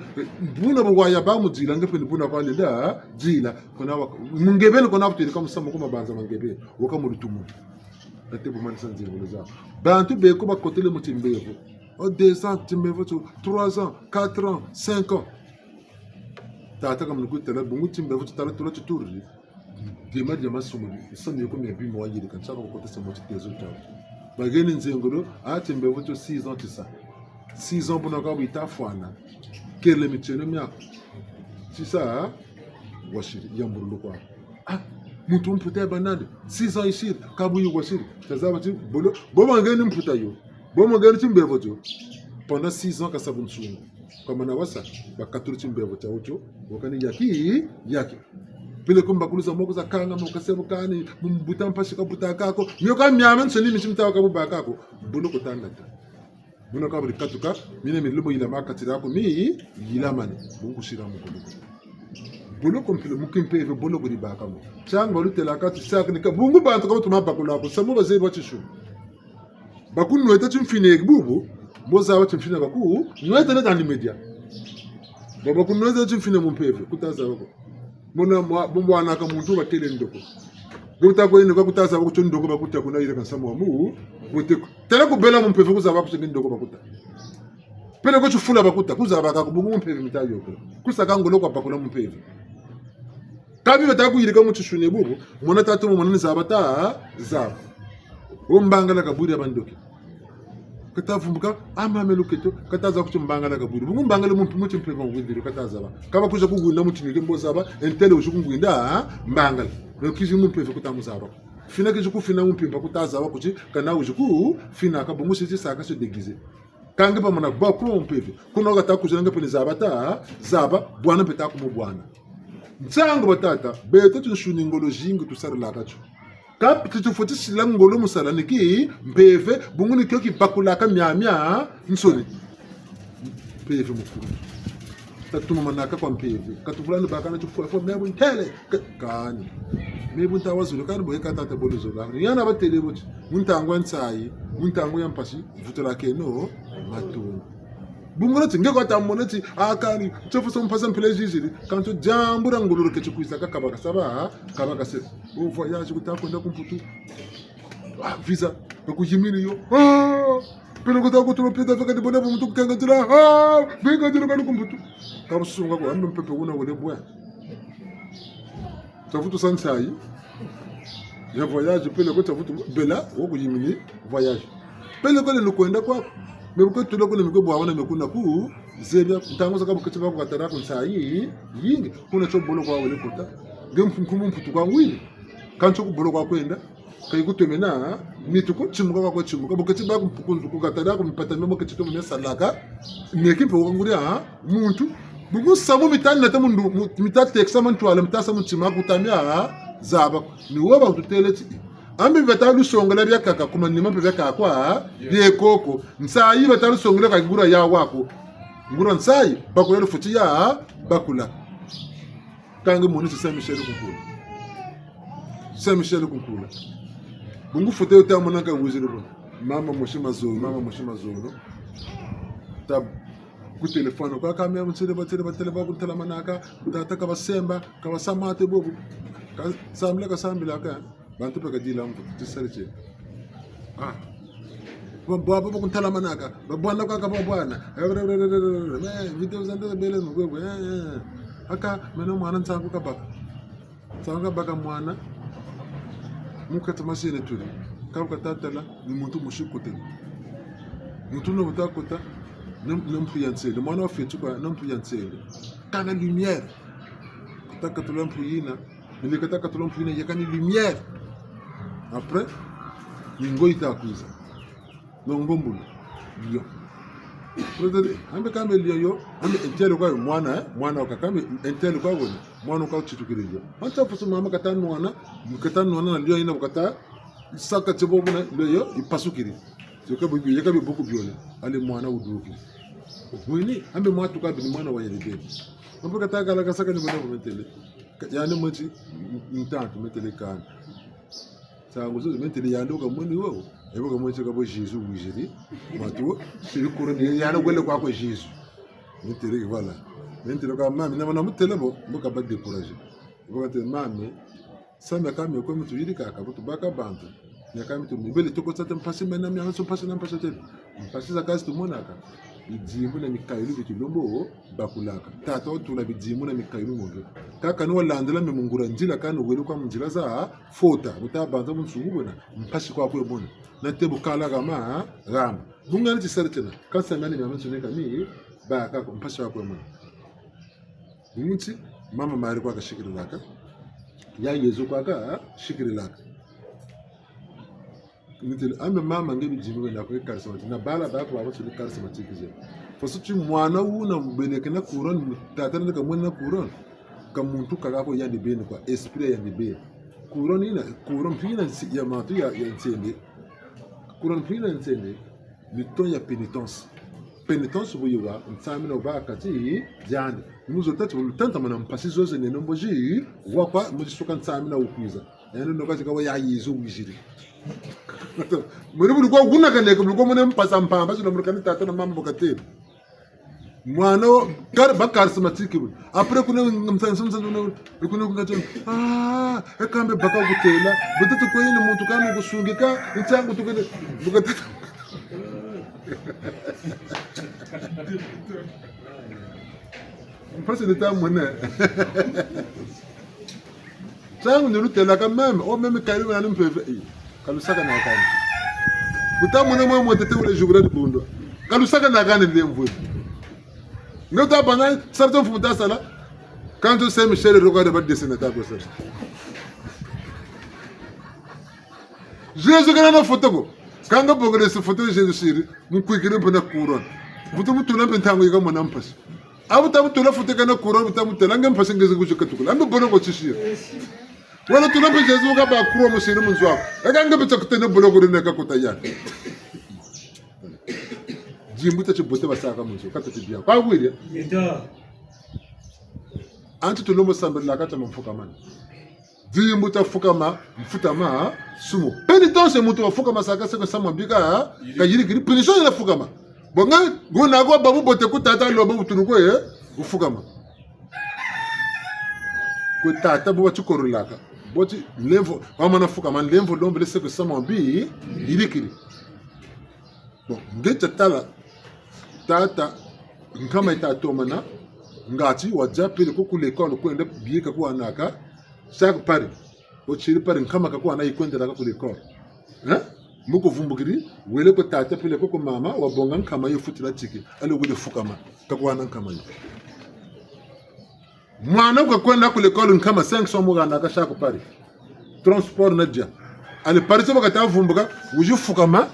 buna bo waya ba muzila ngape ni buna kwa lenda jila kona mungebele kona putiri kama sama kuma banza mangebe woka murutumu ate bo manisa nzelo za bantu be ko ba kotele mutimbevo o 2 ans timbevo 3 ans 4 ans 5 ans tata kama nikutela bungu timbe vutu tala tula tuturi dima dima sumu sami ko me bimo wajiri kan saka ko tese mo titezo ta bageni nzengolo a timbe vutu 6 ans tisa 6 ans bona ka bita fwana kele miteno myako sisa washiri yamburu kwa mtu mputa banane 6 ans ici kabu yu washiri tazaba ti bolo bo ngeni mputa yo bo ngeni timbe vutu pendant 6 ans kasabu nsungu kama na wasa bakaturu timbe vutu auto wakani yaki pile kumba kuluza moko za kanga mokasebo kani mumbuta mpashika buta kako nyoka myama nsoni michimta ka buba kako bolo kotanda buno ka buri katuka mine milumo ila makatira ko mi yilamane bungu shira mu bolo kompile mukimpe bolo buri baka mo changa lutela ka tsaka ka bungu bantu ka tuma bakula ko samu baze bachishu bakunu eta chimfine bubu moza wa chimfine baku nweta na dans media baba kunweza chimfine mumpeve kutaza bako mona mwana ka muntu batele ndoko gota ko ine ko kutaza bako chondoko bakuta kuna ile kansa mu boteko tele ko bela mumpeve kuzaba ko ndoko bakuta pele ko chufula bakuta kuzaba ka kubungu mumpeve mitayo ko kusaka ngolo kwa bakula mumpeve kabi bataku ile ka mutushune bubu mona tatu mona nzabata zaba umbangala kaburi abandoki katavumbuka amameluketo kataza kuchimbangala kaburi bungumbangala mumpimo chimpeva ngwindiro kataza ba kaba kuja kugunda mutinike mbozaba entele ushukungwinda mbangala nokizi mumpeva kutamuzaba fina kizu kufina mumpimba kutaza ba kuchi kana ujuku fina kabungu sisi saka se déguiser kange pa mona ba kuma mumpeva kuna gata kujanga pele zabata zaba bwana peta kuma bwana ntsango batata beta tushuni ngolojingo tusarela kacho kap titu foti silangolo musala niki mbeve bunguni kyo ki bakulaka myamya nsoni mbeve mukuru tatuma manaka kwa mbeve katufulani bakana chufo mebu ntele kani mebu ntawazulu kani boye katata boluzo la yana batele buti muntangwa ntsayi muntangwa yampashi vutola keno matunu bungona tinge kwa tamoneti akani tsofuso mpasa mpele jijiri kanto jambura nguluru ke chikuisa kakaba kasaba kabaka se o voyage kutakwenda kumputu visa bakujimini yo pelo kutaku tulopita faka de bona mtu kanga tula binga tula kana kumputu kabusunga ko ambe mpepe una wole bwa tsofuto sansai ya voyage pelo ko tsofuto bela wo kujimini voyage pelo ko le kwenda kwa mebuko tuloko ne miko bwana mekuna ku zebya ntango saka bukati bako katara ku sayi yingi kuna cho bolo kwa wele kota ngemfunkumu mputu kwa ngwini kancho ku bolo kwa kwenda kai kutemena mituko chimuka kwa chimuka bukati bako ku katara ku mpata memo ketito mena salaka nekimpe kwa nguria muntu bugu samu mitani na tamu mitati examen to ala mtasa mutima kutamya zaba ni woba kuteleti ambi batalu songela bya kaka kuma nima bya kakwa bye koko nsayi batalu songela kagura ya wako ngura nsayi bakula futi ya bakula kange moni Saint Michel kunkula bungu fote uta monanga wuziro mama moshima zolo tab ku telefone kwa kamera mtsele batele bakutela manaka utataka basemba kabasamate bobu samla kasambila ka bantu peka dila mfu tisariche baba kuntala manaka babwana kwa bwana video zanda bele mugwe aka meno mwana ntangu kabaka mwana mukata masine tuli kabuka tatala ni muntu mushikote muntu no mutakota nampuyansele mwana wa fetu kwa nampuyansele kana lumière taka tulampuyina nilikataka tulampuyina yakani lumière. Après, ningo itakuza. Nongombulu. Liyo. Protede, ambe kame liyo yo, ambe entele kwa mwana wakakame entele kwa wone, mwana kwa chitukiri liyo. Hanta fusu mama katanu mwana na liyo ina wakata, saka chebobu na liyo ipasukiri. Yakabi buku biole, ale mwana uduki. Mwini, ambe mwatu kabi ni mwana wa yelibeli. Ambe kataka laka saka ni mwana wamentele. Yani mwachi, ntantu metele kani. Sango zo mentele yando ka moni wo ebo ka moni ka bo Jesus wujiri matu siri kuro ni yana gwele kwa ko Jesus mentele voilà mentele ka mami na mutele bo ka ba décourager bo ka te mami samba ka me ko mutu yiri ka butu baka bantu ya ka mutu mbele to ko tsata mpasi mena mi hanso pasi na mpasi te mpasi za kazi to monaka bidzimu na mikailu bitilombo bakulaka tata otula bidzimu na mikailu monge kaka no landela me mungura njila kana wele kwa munjila za fota mutabanza munsugu bona mpashi kwa kwe bona na tebu kala gama gama bunga ni tisartena kasa ngani mama suneka mi ba kaka mpashi kwa kwe bona munti mama mari kwa kashikiri laka ya yezu kwa ka shikiri laka nitel ambe mama ngebi jimu na ko charismatique na bala ba ko ba so charismatique je fosu tu mwana una mbeleke na couronne tata na ka mwana couronne ka muntu kaga ko yandi bene kwa esprit yandi be couronne ina couronne pina ya matu ya ntende couronne pina ntende ni ton ya pénitence buyiwa nsamina ba kati jandi muzo tatu tanta mana mpasi zoze ne nomboji wapa musuka nsamina ukwiza yani no kazi kawa ya yizo wijiri muri kwa guna kane ko ko mone mpasa mpamba sino muri kanita tata na mambo katero mwana kar ba charismatique bu après kuna msansamsa no kuna kungato ekambe baka gutela butatu ko yini muntu kanu gusungika ntsangu tukene bukatata mpasa de ta mona tsangu no tela ka meme o meme kailo na mpeve kalusaka na kana butamuna mwe motete ule jugura de bondo kalusaka na kana ndemvu ngota bana sarton fumuta sala quand Saint Michel regarde ba dessiner ta ko sala Jésus kana na photo ko kanga bogere se photo Jésus siri mu kwikire mpona couronne butumu tuna pentango yiga mona mpasi abu tabu tuna photo kana couronne butamu telanga mpasi ngeze kujukatukula ambe bono ko tsishira wala tuna pe Jésus ka ba couronne mo siri munzwa ekanga betakutene bono ko rene ka kotaya jimbuta chibote basaka munzo katati bia kwa kwiri anti tulomo sambela kata mfukama jimbuta fukama mfutama sumo pénitence mutu wafukama saka seko samambika ka yiri kiri punition na fukama bonga gona go babu bote kutata lobo butunuko ufukama ko tata bo chikorulaka boti lemvo mama na fukama lemvo lombe seko samambi yiri kiri bon ngeta tala tata nkama itatomana ngati wajapile ko kulekolo kwenda bieka ko anaka chaque pari o chiri pari nkama kako ana ikwenda ka kulekolo muko vumbukiri wele ko tata pile ko mama wabonga nkama yefutira tiki ale wele fukama kako ana nkama yi mwana ko kwenda kulekolo nkama 500 mo anaka chaque pari transport nadia ale pari so bakata vumbuka wuju fukama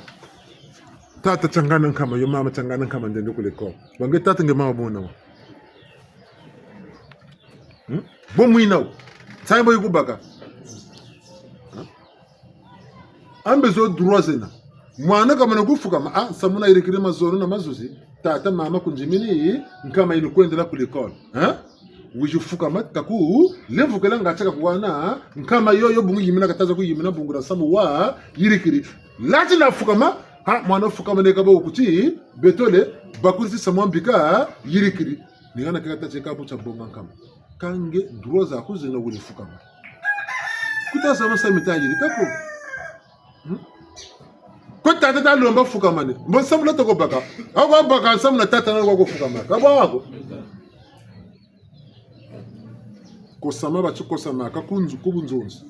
tata changana kama yo mama changana kama ndende kule ko wange tata nge mama bona bo muina tsaimbo yikubaka ambe zo droizena mwana kama nakufuka ma samuna irikire mazoro na mazuzi tata mama kunjimini nkama ilikwendela kule ko wijufuka matkaku levukela ngachaka kuwana nkama yoyo bungu yimina kataza ku yimina bungura samu wa yirikiri lati na fukama mwana fukama ne kabo kuti betole bakurisi samwambika yirikiri ningana kata cheka bucha bonga kama kange droza kuzena wuli fukama kutasa masa mitayiri kako ko tata ta lomba fukama ne mbo samula to ko baka aba baka samuna tata na ko fukama kaba wako ko sama ba chiko sama ka kunzu kubunzonzi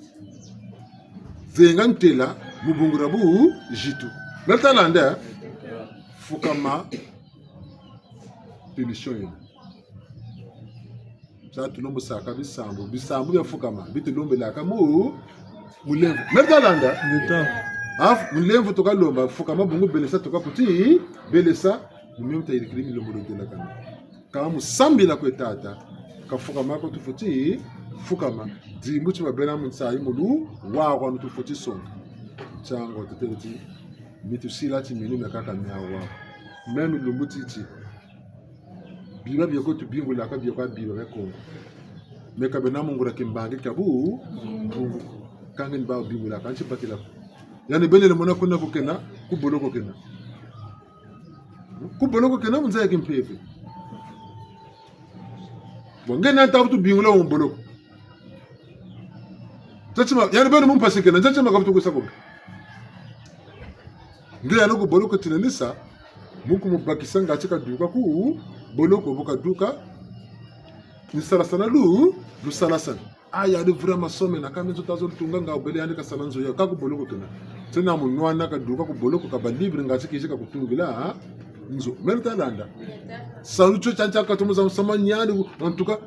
zenga ntela mubungura bu jitu Natalanda fukama punition ça tu nombo saka bisambu ya fukama bitilombe la kamu mulemvu Natalanda mulemvu to kalomba fukama bungu belesa to kaputi belesa mumemta irikiri lombo de la kana kamu sambila ko tata ka fukama ko tufuti fukama dimbuchi babena munsayi mulu wa kwa tufuti songa chango teteleti mitu sila ti minu na kaka miawa menu lumbutiti biba bioko tu bingu la ka bioko biba be Kongo me ka bena mungura kimbange kabu bungu kangen ba bingu la kan chipatila yani bele le mona kuna ko kena ku boloko kena munza kimpepe bongena ta tu bingu la on boloko tachima yani bele mun pasike na tachima ka tu ko sako ndio yanoko boloko tinanisa muku mubakisanga chika duka ku boloko boka duka ni salasana lu salasana aya de vraiment somme na kamenzo tazo tunga nga obele andika salanzo yo ka ku boloko tuna tena munwana ka duka ku boloko ka balibre nga chika kutungila nzo merta landa salucho chancha ka tumuza msama nyani en tout cas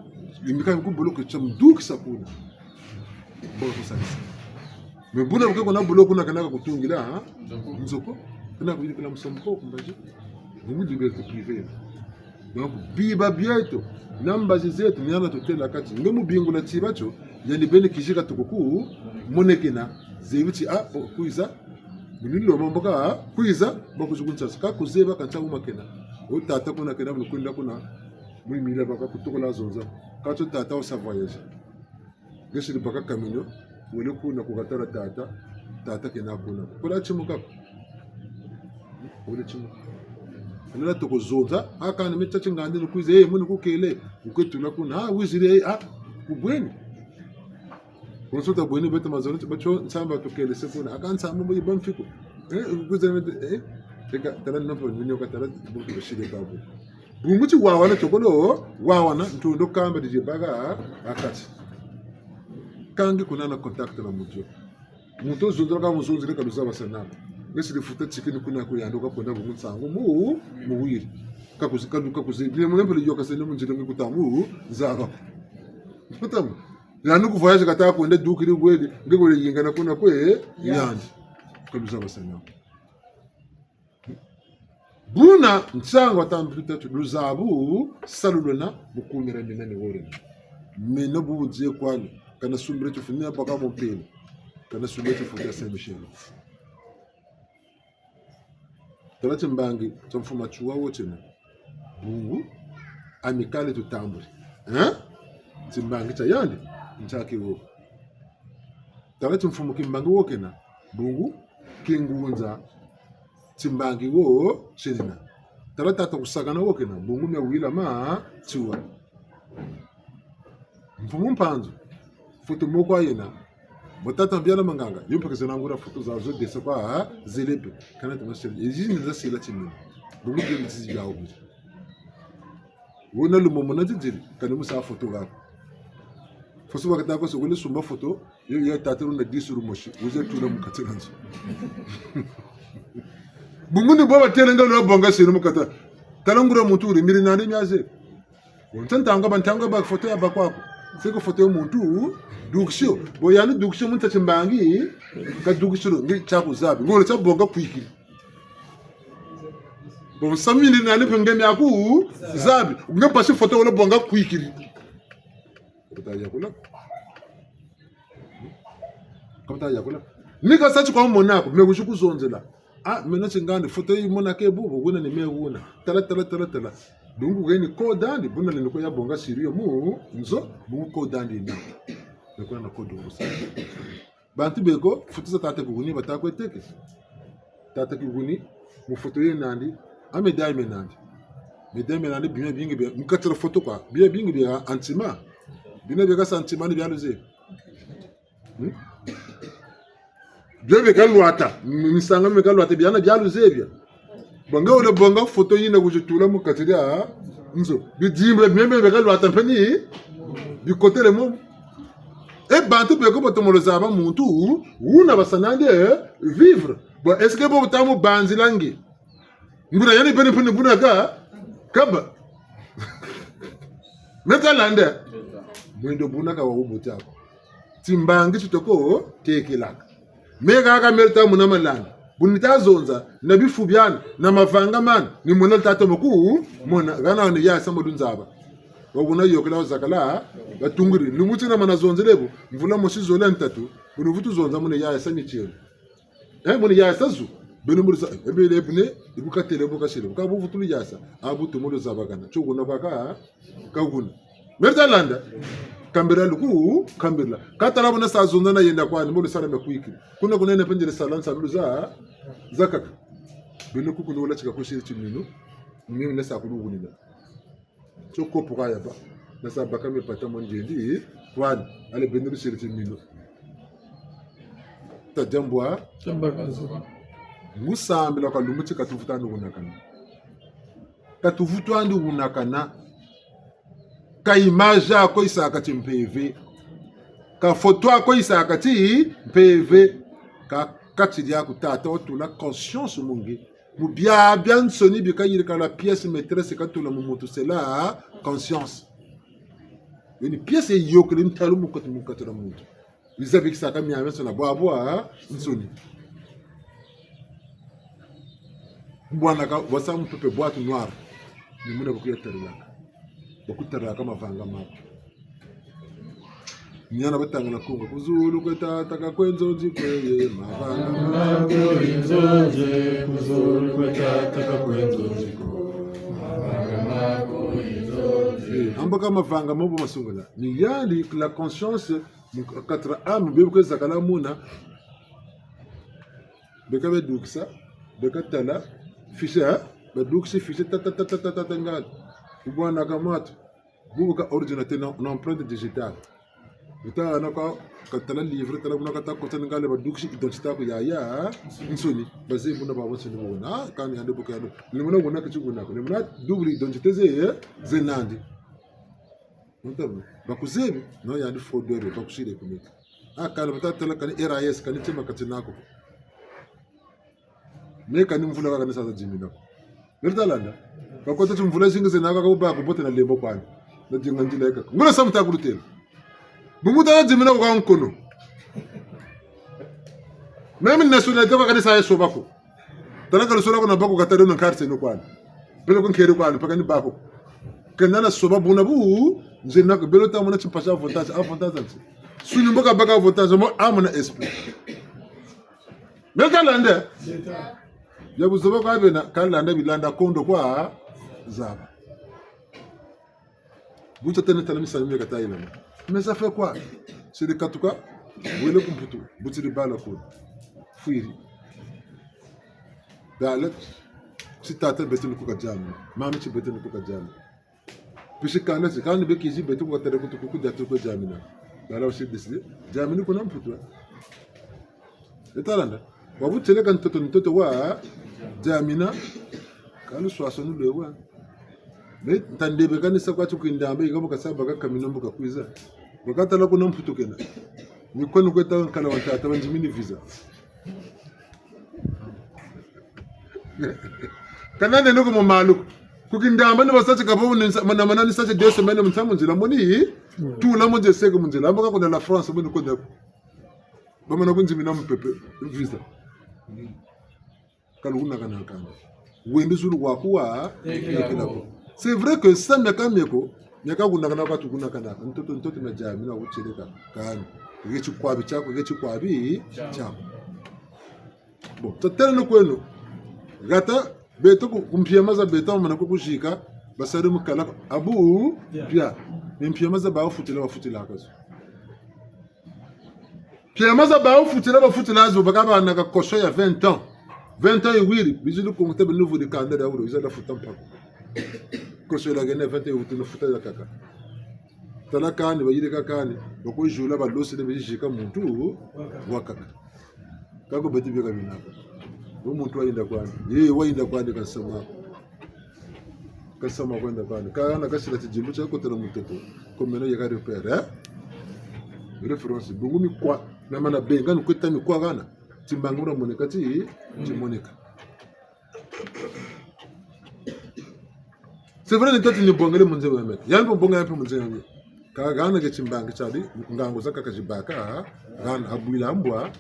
imika ku boloko cham duka sakuna boloko salisa me buna ko na boloko na kana kutungila nzoko tena ku kila msomko kumbaji ni liberté privée donc biba bieto namba zetu nyana totela kati ngemu bingula chibacho yani bene kishika tukuku monekena zebichi kuiza bunilo mamboka kuiza bakuzuguncha ska kuzeba kancha umakena utata kuna kena bulukunda kuna mwimila baka kutokola zonza kacho tata o voyage ngeshiri baka kaminyo wele kuna kukatara tata kena kuna kula chimuka wele chimuka nela tokozonza akana metachi ngandi kuize muni kukele uketula kuna wizire kubweni konsota bweni beta mazoni bacho nsamba tokele sekuna akansamba mbo bamfiko kuze teka tala napo ninyo katala buku bashide babu bunguchi wawana tokolo wawana ntundo kamba dije baga akati kangi kuna na contact na mujo muto zondra ka muzonzire kabisa basana ngesi lifuta chikini kuna kuyandoka pona bungusango mu wiri kakuzikaluka kuzibile mulembe yoka sene munjire ngikutamu zaba kutamu yani kuvoyage kataka kwenda dukiri gweli ngegole yingana kuna kwe yandi kabisa basana buna nsanga watambita luzabu salulona bukumira minane wore mena bubuzie kwani kana sumbire tufunia paka mompeni kana sumbire tufunia Saint Michel talati mbangi tumfuma chuwa wote na bungu amikale tutambure timbangi cha yandi nchake wo talati mfumu kimbangi woke na bungu kingunza timbangi wo chenina talata atakusagana woke na bungu mewila ma chuwa mfumu mpanzo foto moko ayena botata mbiana manganga yumpa kazanangura foto za zo desa kwa zelepe kana tumashe yiji nza sila chini bungu de mtisi yawo wona lumomo na jijiri kana musa foto ga foso bakata ko so wele sumba foto yo tatero na disuru moshi uze tula mukatiranzo bungu ni baba telenga lo bonga sinu mukata talangura muturi miri nani myaze wontantanga bantanga ba foto ya bakwako siko foto yo muntu duksho boyani duksho munta chimbangi ka duksho ngi chaku zabi ngolo cha bonga kwiki bon samini nani pengemi aku zabi ngi pasi foto wala bonga kwiki kota yakula nika sachi kwa monako mekushuku zonzela mena chingani foto yi monake bubu kuna ni meuna tala dungu geni kodandi buna linoko ya bonga sirio mu nzo bungu kodandi na nekuna na kodungu sa bantu beko foto za tate kuguni batakwe teke tate kuguni mu foto yi nandi medai menandi binya bingi be mukatira foto kwa biya bingi be antima bina be ka santima ni byaluze Jebe kalwata misanga me kalwata byana byaluze bya bonga ole bonga foto yina kujutula mukatiria nzo bijimbe myembe be kalwata mpeni bi côté le mom bantu be ko botomolo zaba muntu una basanande vivre bon est-ce que bo tamu banzilangi ngura yani pene pene buna kaba metalande mwindo buna ka wabuta timbangi chitoko tekelaka mega aka melta munamalanda bunita zonza na bifubyana na mavanga man ni mona tata moku mona gana ni ya sama dunzaba wabuna yokela zakala batunguri lumuti na mana zonze lebo mvula mosizo lentatu unuvutu zonza mona ya sani chelo mona ya sazu benumurza ebele bune ibukatele bukashile ka buvutu yasa abutu modo zabagana choguna kwaka kaguna mertalanda kambira luku kambira katala bona sazonda na yenda kwani mo sala mekwiki kuna kunene penjere salansa luza zakaka bino kuku wala chika koshiri chimino mimi nesa kulugunina choko pokaya ba nasa bakame pata monjendi kwani ale bino shiri chimino tajambwa musambila kwa lumuchi katufuta ndunakana katuvutu andi unakana ka image ako isaka ti mpv ka photo ako isaka ti mpv ka kati ya kutata otula conscience mungi mubia bien soni bika yirika la pièce maîtresse katula mumutu c'est la conscience une pièce yokle ntalu mukatu mukatu la mutu bizabi kisaka miame sona boa nsoni bwana ka wasa mpepe boîte noire ni muna bakutaraka mavanga mapo nyana batangana kunga kuzulu kwetata kakwenzonzi kweye mavanga mako inzonze kuzulu kwetata kakwenzonzi ko mavanga mako inzonze ambaka mavanga mobo masungula ni yali la conscience katra âme bebe kwezakala muna beka beduksa beka tala fisha beduksa fisha tata ngal ubwana kamatu buka ordinateur na empreinte digitale uta na ka katala livre tala buna kata kota ngale badukshi identité ko ya nsoni baze buna ba wonse no na kan yande buka yando limuna guna ka chuguna ko limuna double identité ze nandi mutabu bakuzebi no yandi fraudeur bakushire kumika akala batala kan RIS kan tema katinako me kan mvula ka sasa jimina nirtalanda bakota tumvula singize naka ka ubaba bote na lembo kwani na jinga njila ka ngula samta kulutela bumuta jimina ko kankono meme nationalité ko kanisa yeso bako tanaka lusura ko na bako katado na carte no kwani belo ko nkere kwani pakani bako kenana soba buna bu nzina ko belo ta mona chimpasha avantage sunu mboka baka avantage mo amona esprit metalande yabuzoba kwa bena kalanda bilanda kondo kwa zaba buta tena tala misa mimi kata ila mais ça fait quoi c'est de katuka wele kumputu buti de bala ko fuiri dalet si tata betul ko kajam mama ci betul ko kajam pisi kana ci kan be kiji betul ko tere ko ko datu ko jamina dala aussi décidé jamini ko nam putu etalanda wabu tele kan toto wa jamina kalu swasonu lewa me tande be kan sakwa tukinda be ga buka saba ga kamino buka kuiza bakata la kuna mputu kena ni kwenu kweta kala wata banji mini visa kana ne nuko maluku kukinda mbana basache kapo mana mana ni sache 2 semaines mtamu njila moni tu la monje sego munjila ambaka kuna la France mbona ko ndako bamana kunji mina mpepe visa kaluna kana kana wende zulu wakuwa c'est vrai que ça mekameko nyaka kuna kana kwatu kuna kana ntoto na jamii na ucheleka kana ngechi kwabi chako ngechi kwabi chako bon tatela no kwenu gata beto kumpiamaza beto mana ko kushika basari mukala abu pia nimpiamaza ba ufutila kazo piamaza ba ufutila zo bakaba na kosho ya 20 ans 20 ans iwiri bizulu kongote be nouveau de candidat euro izala futampa kosho la gene 20 ans utino futala kaka tala kani bayire kakani bako jula ba losi de bijika muntu wakaka kako beti beka binaka umuntu wainda kwani yeye wainda kwani kasama kwenda kwani kana kasira tijimbu chako tena mtoto komeno yaka repere reference bungumi kwa na mana benga nukweta mi kwa gana timbangura moneka ti timoneka c'est vrai ni tati ni bongale munze wa met yan bonga yapi munze ngi ka gana ke timbanga chadi ngango zaka kajibaka gana abuila mbwa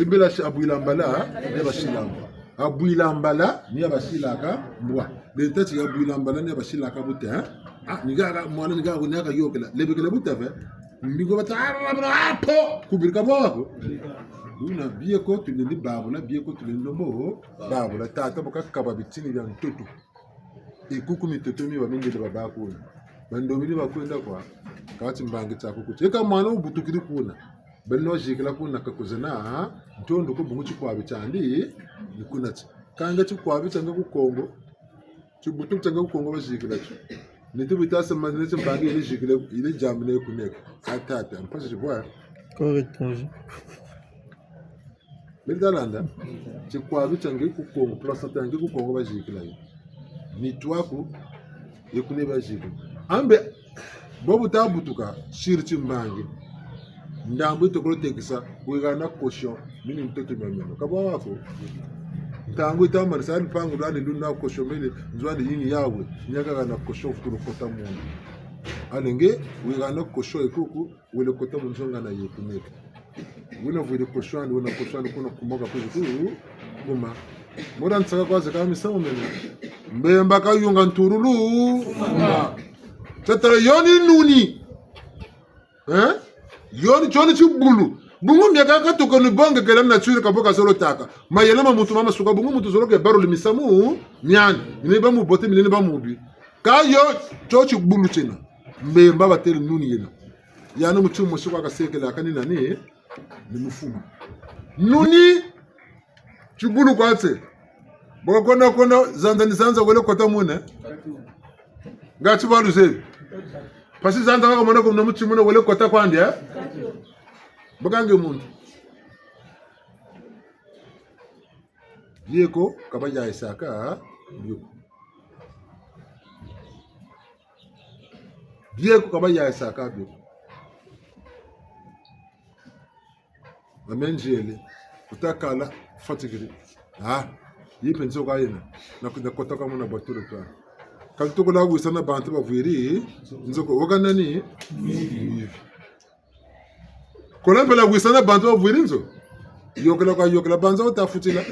ibila shi abuila mbala ne bashilamba abuila mbala ni abashilaka mbwa de tati abuila mbala ni abashilaka bute ni gaga mwana ni gaga ni gaga yokela lebekela bute fa mbingo batara po kubirika boko una bieko tulindi babula bieko tulindi lobo babula tata boka kaba bitini bya ntoto ikuku mitoto mi bamindele babako bandomili bakwenda kwa kati mbangi tsako kuti eka mwana ubutukiri kuna benno jikila kuna kakuzena ntondo ko bungu chikwabi chandi nikunati kanga chikwabi changa ku Kongo chibutu changa ku Kongo bajikila chu nitu bitasa manene mbangi ile jikila ile jamine kuneka atata mpasa chibwa correct Lindalanda chikwabi changa ku Kongo plus tangi ku Kongo bajikila mitwaku yekune bajibu ambe bobu tabutuka shirti mbangi ndambu tokolo tekisa wegana kosho mini mtoto mameno kabwa wako ntangu itamar sali pangu dani luna kosho mele nzwani yini yawe nyaka na kosho futuro kota mungu alenge wegana kosho ekuku wele kota munzonga na yekuneka wina vile koshwani wina koshwani kuna kumoga kwetu kuma mora nsaka kwaze kama sawa mena mbemba kayunga nturulu tatara yoni nuni yoni choni chibulu bungu miaka katuko ni bonge kela na churi kaboka solo taka mayela mamutu mama suka bungu mutu solo ke baro limisamu nyani ni ba mu bote ni ba mu bi kayo chochi bulu chena mbemba batele nuni yena yana mutu musuka kasekela kanina ni mfumo nuni chibulu kwatse boko kono zanza ni zanza wele kota mune ngati balu zebi pasi zanza wako mwana kumna mutu mune wele kota kwandi bakange muntu yeko kabaja isaka yeko kabaja isaka byuko amenjele utakala fatigiri yipenzo ka yena na kota ka mona batulu ka kanto kola wisana bantu baviri nzoko okanani kola pela wisana bantu baviri nzo yokela banza utafutila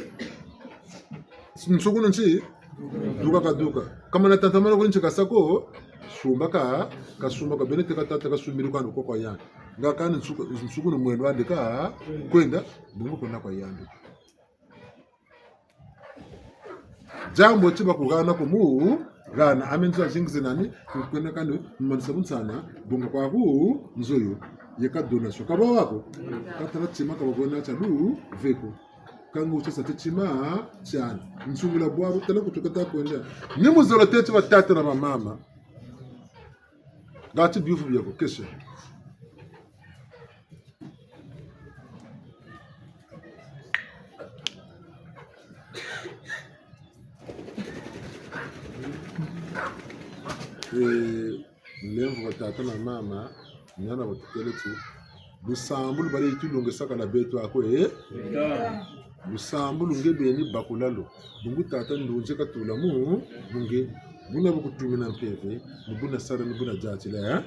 nsukunu nchi duka kama na tantamana ko nchika sako sumba ka benete ka tata ka sumiri kwa ndoko kwa yana ngakani nsukunu mwendo andika kwenda bungu kona kwa yana jambo chiba kugana ko mu gana amenzo zingize nani kwenda kanu mmanisa mutsana bunga kwa ku nzoyo yeka donation kaba wako katara chima kaba gona cha du veko kangu utasa techima cyane nsungula bwabo tala kutukata kwenda ni muzoro tete batata na mama gati biufu byako kesho lemvu batata na mama nyana batukeleti busambulu bale itulonge saka na beto ako busambulu ngebeni bakulalo bungu tata ndunje katula mu bunge buna bukutumina mpeve buna sara buna jatila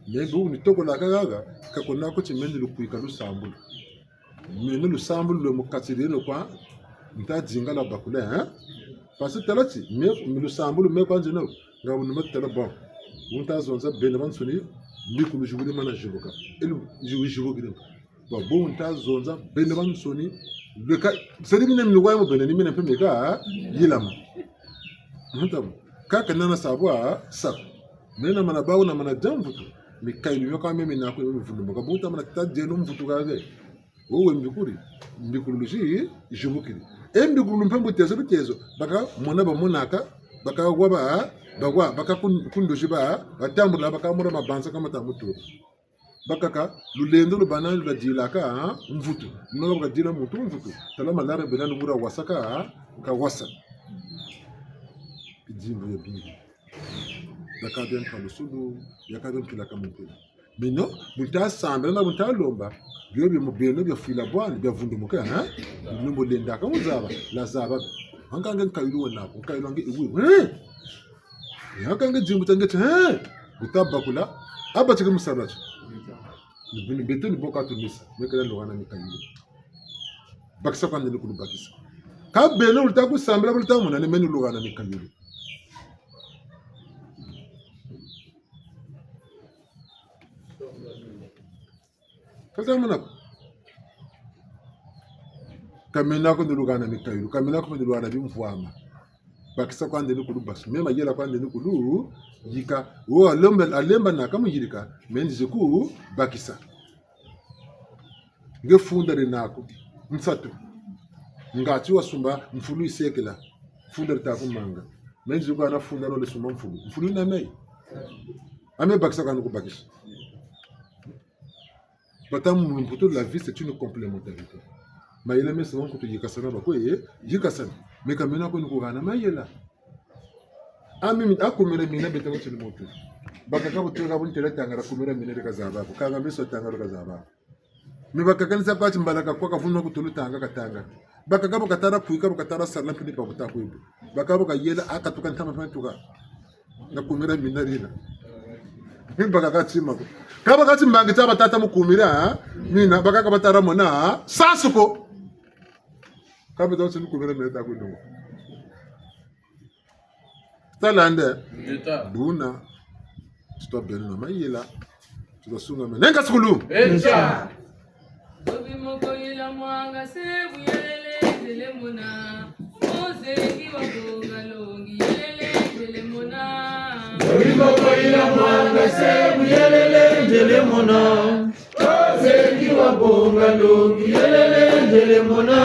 Mengu ni toko la kagaga kakona ko chimende lukuika lusambulu mene lusambulu lo mukatire no kwa nta jinga la bakula parce talati me lusambulu me kwa njeno ngabu no matala bon unta zonza bene ban suni likulu juguli mana jiboka elu jiboka ba bon unta zonza bene ban suni le ka seri mine mluwa mo bene ni mine peme ka yilama mutam kaka nana sabwa sak mena mana bawo na mana jamvutu mikailu yoka meme na ko mvundo ka buta mana tadeno mvutu ka ge wowe mbikuri mbikuluji jibukiri mbikulu mpembu tezo baka mona ba monaka baka gwaba bagwa baka kundoji ba batambula baka mura mabanza kama tamutu baka ka lulendo lubanani la dilaka mvutu no baka dila mutu mvutu talama lara belano mura wasaka ka wasa jimbo ya bibi dakabyen kalusulu yakabyen kilaka muntu bino buta sambela na buta lomba byo bi mubeno byo fila bwana byo vundumuka ha numbo lenda ka muzaba la zaba hankange kayilu wona ko kayilu nge iwi yakange jimbo tangete butaba kula aba chike musaracho bino beto ni boka to misa mekala logana ni kayilu bakisa kwa ndele kulubakisa ka beno utaku sambela bulta mona ne menu logana ni kayilu Kata mana kamena ko ndulugana ni kayilu kamena ko ndulugana bi mvuama bakisa kwa ndele kulubas mema yela kwa ndele kulu yika wo alemba na kama yirika menzi ku bakisa ngefunda renako mfatu ngati wasumba mfulu isekela funda ritaku manga menzi ku ana funda no le sumba mfulu na mei ame bakisa kwa nuko bakisa. Pour la vie, c'est une complémentarité. Mais il a mis son côté, il y a mais quand maintenant, on a un Ami akumira mina beta ko chili moto. Baka ka butu ka bunte la tangara kumira mina de kazaba. Ka ga miso tangara kazaba. Mi baka kanisa pati mbalaka kwa ka funno kutulu tanga katanga. Baka ka bukatara kuika bukatara sarna pini pa buta kuibu. Baka buka yela aka tukan tama fantuka. Na kumira mina rina. Mi baka ka chima ko. Ka baka chima ngita batata mu kumira mina baka ka batara mona sasuko. Ka beta chili kumira mina ta kuibu. Talande buna tuto belna mayela tuto sunga menenga skulu Echa. Obi moko ila mwanga sebu yelele dele mona. Ozengi wa bonga longi yelele dele mona. Obi moko ila mwanga sebu yelele dele mona. Ozengi wa bonga longi yelele dele mona.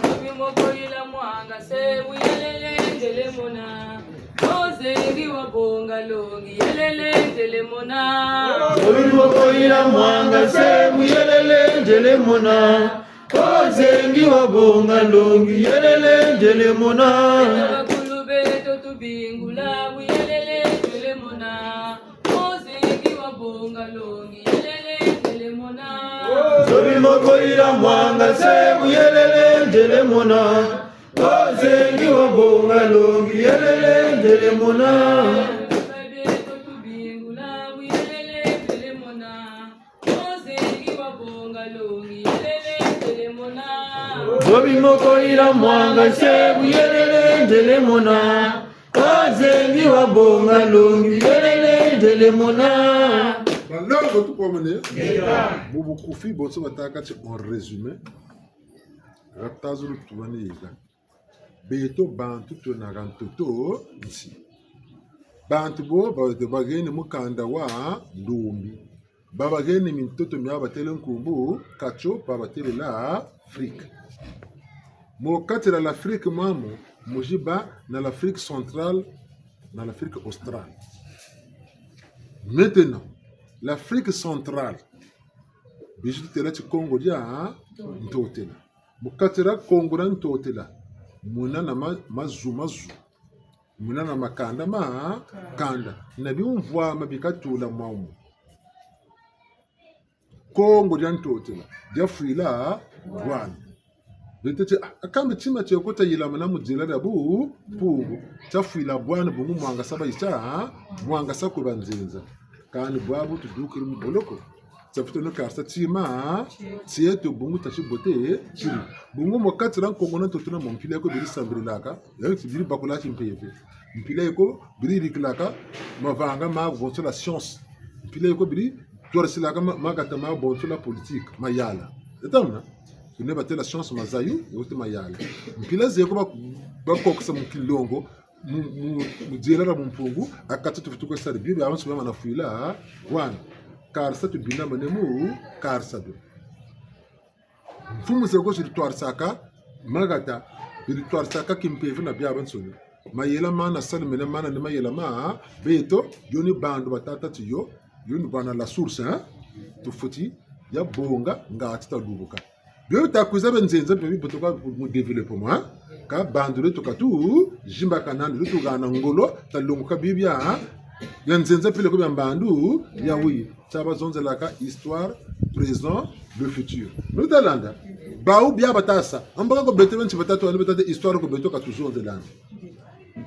Obi moko ila mwanga sebu yelele dele mona. Ozengi wa bonga longi yelele dele mona. Obi moko ila mwanga sebu yelele dele mona. Ozengi wa bonga longi yelele dele mona. Kulube to tubingula yelele dele mona. Ozengi wa bonga longi yelele dele mona. Obi moko ila mwanga sebu yelele dele mona. Ozengi wa bonga longi yelele dele mona. Obi moko ila mwanga sebu yelele dele mona. Ozengi wa bonga longi yelele dele mona. balongo tu pomene bubu kufi bonso bataka ci en résumé raptazuru tubani yiga beto bantu to na gantoto nsi bantu bo ba de bagene mukanda wa ndumbi babagene mintoto mya batele nkumbu kacho babatele la Afrique mo katela l'Afrique mamu mujiba na l'Afrique centrale na l'Afrique australe. Maintenant l'Afrique centrale bijutela ci Congo dia ntotela mukatira Congo na ntotela muna na mazu muna na makanda kanda na biumvwa mabikatula mwamu Congo dia ntotela dia fuila bwana Bete akambe chima chekota yila mana mujela da bu pungu chafuila bwana bungu mwanga saba isa mwanga sako banzenza kani bwabu tudukiri muboloko chafuto no karsa chima chieto bungu tashibote chiri bungu mokati ran kongo na totuna mompile ko biri sambrilaka ya biri bakula chimpeve mpile ko biri riklaka mavanga ma bonso la science mpile ko biri torsilaka magata ma bonso la politique mayala etamna ne bate la chance mazayu yote mayala mpila zeko bakokisa mukilongo mujela mu mpungu akati tufutuko sari bibi abansu bama nafuila wana karsa tu bina manemu karsa do mfumu zeko zitwar saka magata bitwar saka kimpevu na bia abansu mayela mana sal mena mana ne mayela ma beto yoni bando batata tiyo yoni bana la source tu futi ya bonga ngati ta lubuka Bio ta kuza benzenza bebi botoka mu développement ka bandure to katu jimba kanando to gana ngolo ta longuka bibia ya nzenza pele ko bandu ya wi saba zonza laka histoire présent le futur no talanda ba u bia batasa ambaka ko beteven chibatato ani betate histoire ko betoka toujours de landa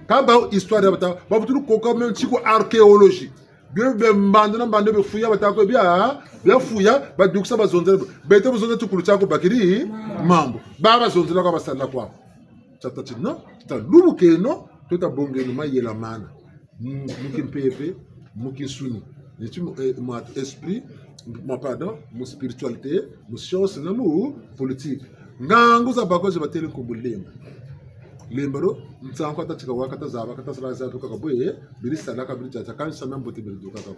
ka ba histoire ya bata ba butulu ko ko même chiko archéologie bien mbando na mbando be fuya batako bia fuya ba duksa ba zonza bete bozonza tukulu chako bakiri mambo baba zonza la kwa basala kwa chata chino ta lubu keno to ta bongelo mayela mana mukimpepe mukisuni nitu mo esprit mo pardon mo spiritualité mo science na mo politique ngangu za bakoze batele kumbulemba lembaro mtsango atachika wakata zaba kata sala za tuka kabuye birisa laka birita kan sama mbote birduka ka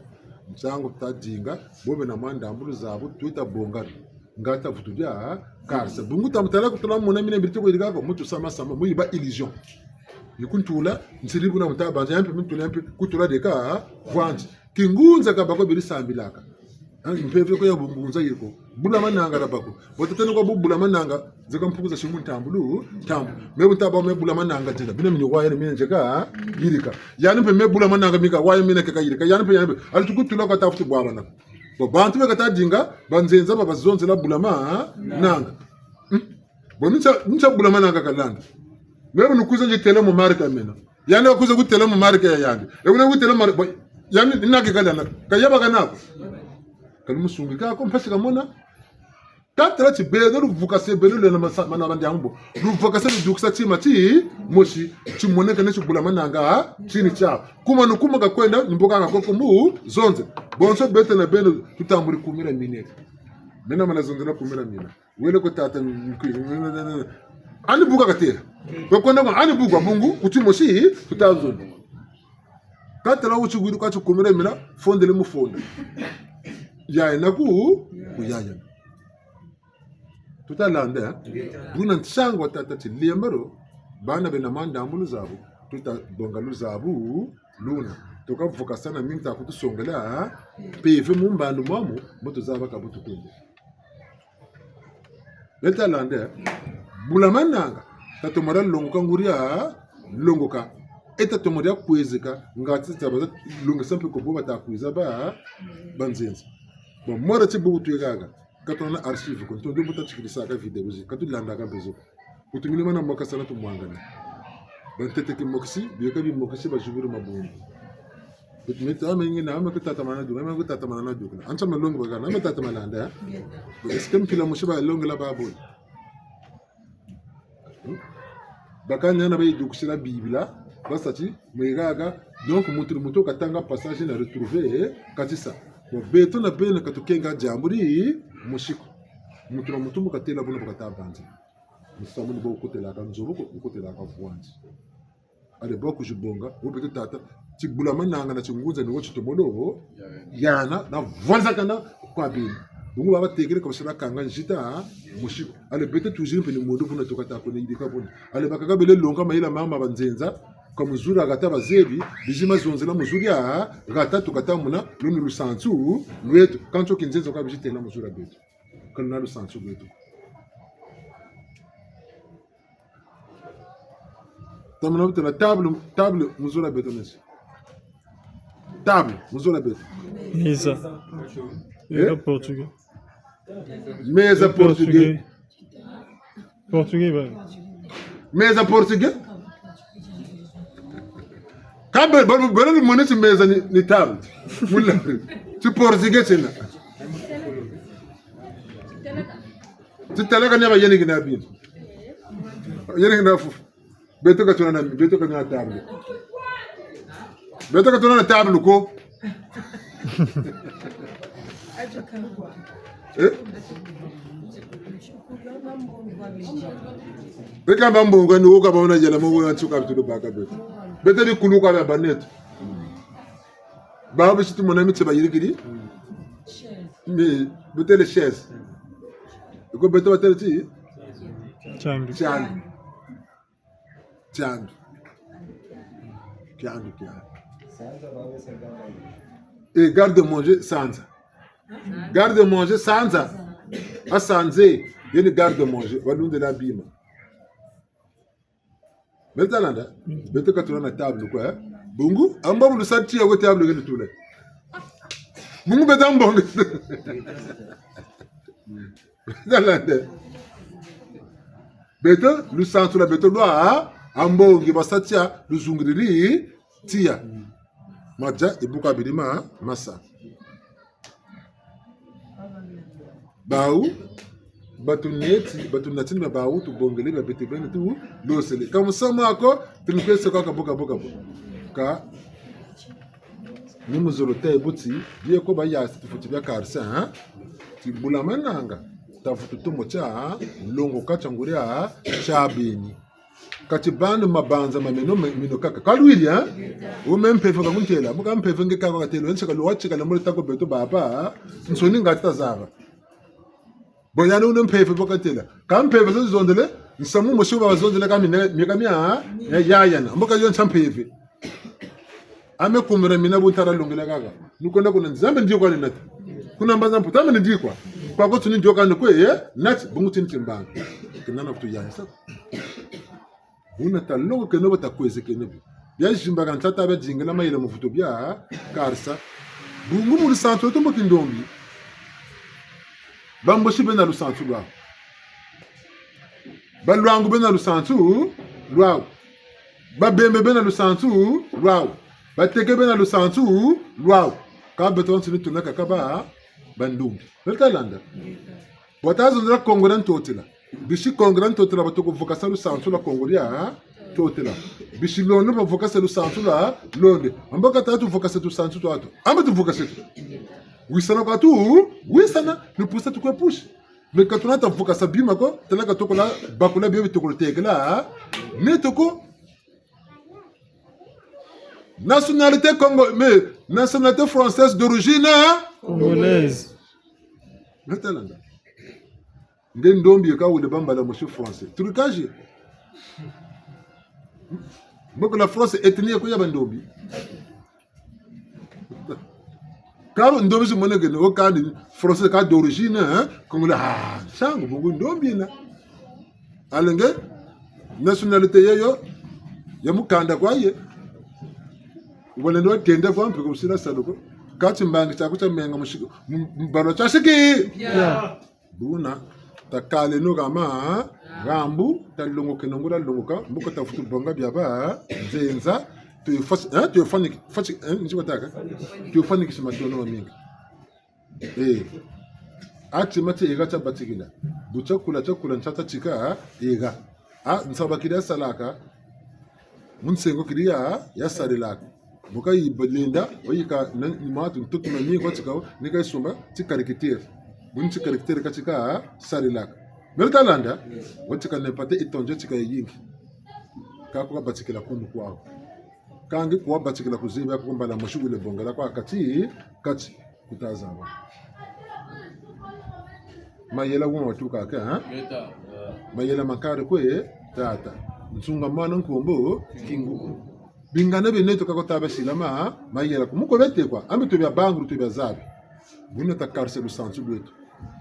mtsango tadinga bobe na manda ambulu zabu tuita bongari ngata vutudia karsa bungu tamtala kutula mona mine birtuko idiga ko mutu sama muyiba illusion yikuntula nsiribu na mtaba yampe mutula yampe kutula deka vwanji kingunza kabako birisa ambilaka Mpefe ko ya bumbunza yiko. Bula mananga rabako. Botatene ko bula mananga zaka mpukuza shimu tambulu tambu. Me untaba me bula mananga tena. Bina minyo waye mine njeka yirika. Yani pe me bula mananga mika waye mine keka yirika. Yani pe alitukutula ko tafuti bwa bana. Bo bantu be kata dinga banzenza baba zonze la bula mananga. Bo ncha bula mananga kalanda. Me nukuza nje tele mu marika mena. Yani akuza kutele mu marika ya yandi. Ekuna kutele marika yani ninake kalanda. Kayaba kanako. Kalumusungi kako mpasi kamona katara chibedo ruvuka sebelo le mana bandi ambo ruvuka se duksa chima chi moshi chimoneka ne chibula mananga chini cha kuma nukuma kakwenda nimboka ngakoko mu zonze bonso bete na beno tutamburi kumira mineka mena mana zonze na kumira mina wele ko tata ani buka katera bakwenda ngo ani buka bungu uchimoshi tutazo katara uchigwiru kacho kumira mina fondele mu fonda ya inaku kuyaya tutalanda buna ntsango tata tilembero bana bena manda ambulu zabu tuta bongalu zabu luna tukavuka sana minta kutusongela peve mumbandu mwamu moto zaba kabutu kunde letalanda bula mananga tatomara longoka nguria longoka eta tomoria kwezeka ngati tabaza longa sampe ko boba ta kuiza ba banzenza bon mora ti butu gaga katona archive ko to do buta ti saka video zi katu landa ka bezo utumile mana moka sana to mwangana ban tete ki moksi bi ka bi moksi ba juburu mabungu bitmeta amengi na amaka tata mana du amaka tata mana na du ancha malongo baga na tata mana anda eskem pila mushiba longo la babul bakanya na bayi dukusila bibla basati mwegaga donc mutu katanga passage na retrouver katisa beto na bene katukenga jamburi mushiko mutura mutumbu katela bona bakatabanza musamu bo kotela ka nzobo ko kotela ka fuanzi ale boku jibonga obeto tata tibula mananga na chingunza ni wochi tomolo yana na vonza kana kwa bini bungu baba tekere ko sira kanga njita mushiko ale beto tujiri pele modo bona tokata ko ni dika bona ale bakaka bele longa mahila mama banzenza kwa muzuri agata bazebi bijima zonzela muzuri ya gata tukata muna luni lusantu lwetu kancho kinzenzo kwa bijite na muzuri betu kana lusantu lwetu tamna butela table muzuri betu nesi table muzuri betu mesa era português mesa português português mesa português Kabe bana mone ti meza ni table. Mulla. Ti português na. Ti teleka ne ba yeni gina bi. Yeni gina fu. Beto ka tuna table. Beto ka tuna table ko. Beka mbongo ni uka baona jela mo wa tsuka bitu baka beto. Beto ni kuluka ba banet. Ba bitu mo na mitse ba yirigiri. Mais beto les chaises. Ko beto ba telti. Chandu. Et garde-manger Sanza. Garde-manger Sanza. A Sanze, il y a une garde-manger. On va nous de la bima. Maintenant, beto ka tuna table quoi. Bungu, amba mu sati ya table ke tule. Bungu beto mbongo. Maintenant. Beto lu santu la beto loa ambongi basatia lu zungiriri tia. Maja ibuka bidima masa. Baou batuneti batunatini ba baou tu bongele ba bete bene tu losele comme ça mako tunipesa kwa boka ka ni muzorote buti biye ko ba ya tifuti bya karsa ha tibula mananga tafutu tumo cha longo kachanguria cha beni katibanu mabanza mameno mino kaka kalwili ha umempefa kakuntela buka mpefa ngekaka katelo encheka lo wachika la mulita ko beto baba nsoni ngata zaba boyana unempefe pokatela kampefe zondele nsamu mushuba bazondele kamine mikamia yayana mboka yon champefe ame kumira mina buntara lungela kaka nukonda kuna nzambe ndiyo kwa nati kuna mbaza mputa mene di kwa kwa ko tuni joka ne ko nat bungu tin timbang kinana kutu ya sa una talongo ke no bata kweze ke ne ya jimba kan tata ba jingela mayela mufuto bia karsa bungu mu santo to mboki ndombi bambo shibena lu santo lwa balwangu bena lu santo lwa babembe bena lu santo lwa bateke bena lu santo lwa ka beton sini tunaka kaba bandum beltalanda watazo ndra kongoran totila bishi kongoran totila batoko vokasa lu santo la kongoria totila bishi lono ba vokasa lu santo la londe ambaka tatu vokasa tu santo to ato amba tu vokasa wisana ka tu wisana ni pusa tu ko push me ka tunata vokasa bima ko telaka toko la bakula bibi toko tegla ne toko nationalité Congo, mais nationalité française d'origine Congolaise. Maintenant, ngeen ndombi ka wude bambala monsieur français. Trucage. Mboko la France ethnie ko yaba ndombi. Karo ndombi se monege no ka ni français ka d'origine congolais. Ah, sango bongo ndombi na. Alenge nationalité yeyo yamukanda kwaye. Wala ndo tende kwa mpiko msina saluko kati mbangi cha kucha menga mushiko mbalo cha shiki buna takale no kama rambu talongo kenongula longoka mbuko tafutu bonga byaba nzenza tu fasi njiba taka tu fani kisima tono mingi ati mate ega cha batikila bucha kula nchata chika ega nsabakida salaka munsengo kiria ya sarilaka boka yi belinda oyika matu tutu na mi ko tikao ni kay sumba ci caricature bun ci caricature ka tika sarilak meltalanda wotika ne pate itonje tika yingi ka ko batikila kundu kwao kangi ko batikila kuziba ko mbala mashugule bongala kwa kati kutazama mayela wo watuka ka mayela makare ko tata nsunga mwana nkombo kingu bingana beneto kako taba silama mayela kumuko betekwa ambe to bya bangru to bya zabi bune ta karse lu santu beto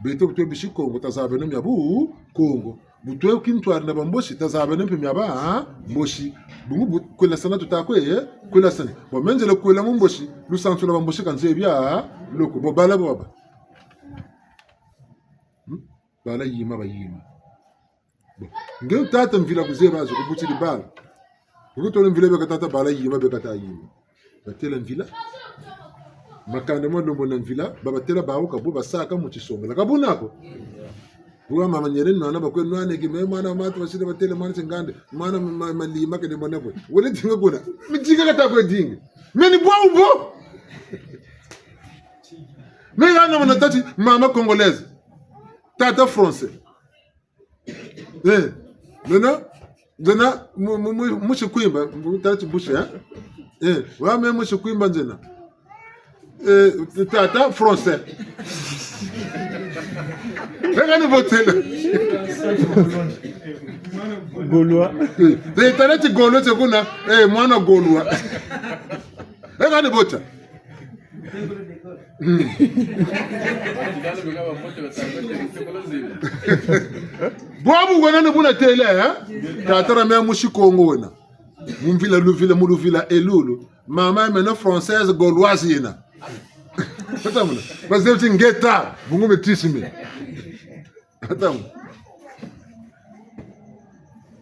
beto to bishi Kongo tazabe no myabu Kongo butwe kintwar na bamboshi tazabe no myaba mboshi bungu kwela sana tutakwe kwela sana bo menjele kwela mboshi lu santu la bamboshi kanze bya loko bo bala baba bala yima bayima ngeu tata mvila kuzeba zo kubuti di bala Kuto vile bekatata bala yima bekata yima. Batela mvila. Makande mo lombo na mvila, babatela bawo kabu basaka mu chisonga. La kabu nako. Buga mama nyere nwana bakwe nwana gime mwana matu basile batela mwana ngande. Mwana malima ke demona bwe. Wole dinga bona. Mijinga kata kwe dinga. Meni bwa ubo. Mais là non tati mama congolaise. Tata français. Zena mushi kuimba mutati bushi wa me mushi kuimba zena tata français regardez votre Gaulois. Tata Gaulois c'est kuna mwana Gaulois regardez votre Boabu wana ne buna tele tatara me mushi Kongo wana mumvila luvila muluvila elulu mama mena française gauloise yena atamuna bazeti ngeta bungu metisimi atamu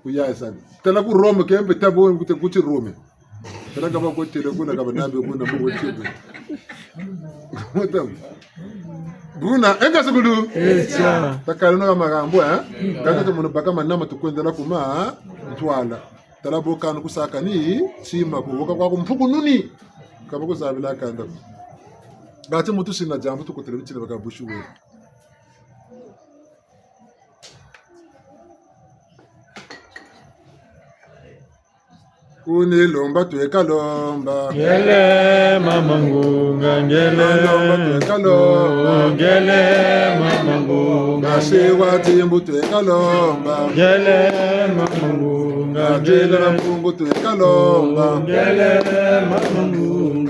kuya sana tala ku Rome kembe tabo ngute kuchi Rome tala kaba ko tele kuna kaba nabe kuna bungu tibu atamu Buna enga segulu takalino kama magambo kaka to baka manama tukwendela kuma ntwala talaboka no kusaka ni chima kuvoka kwa kumfuku nuni kaba kuzabila kanda gati mutu sina jambo tukotele bichile baka bushuwe Kuni lomba tuweka lomba Ngele mama ngunga ngele lomba tuweka lomba ngele mama ngunga Nashewa timbu tuweka lomba ngele mama ngunga Ngele mpungu tuweka lomba ngele mama ngunga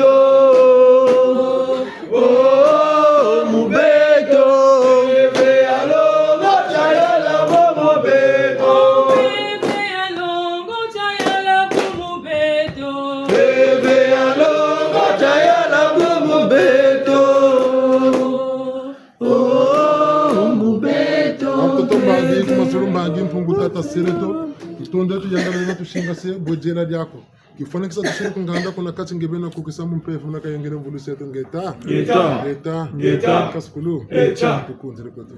mubeto. Oh, mubeto. Bebe alongo chayala bo mubeto. Bebe alongo chayala bo mubeto. Bebe alongo chayala bo mubeto. Oh, mubeto. Watoto mbangi kumasuru mbangi mpungu tata sireto. Itonde tu yanga na tushinga se bojela yako. Kifana kisa tushiri kunganda kuna kati ngebena kukisamu mpefu na kayengere mvulu setu ngeta. Ngeta. Kaskulu. Tukunzele kwa tu.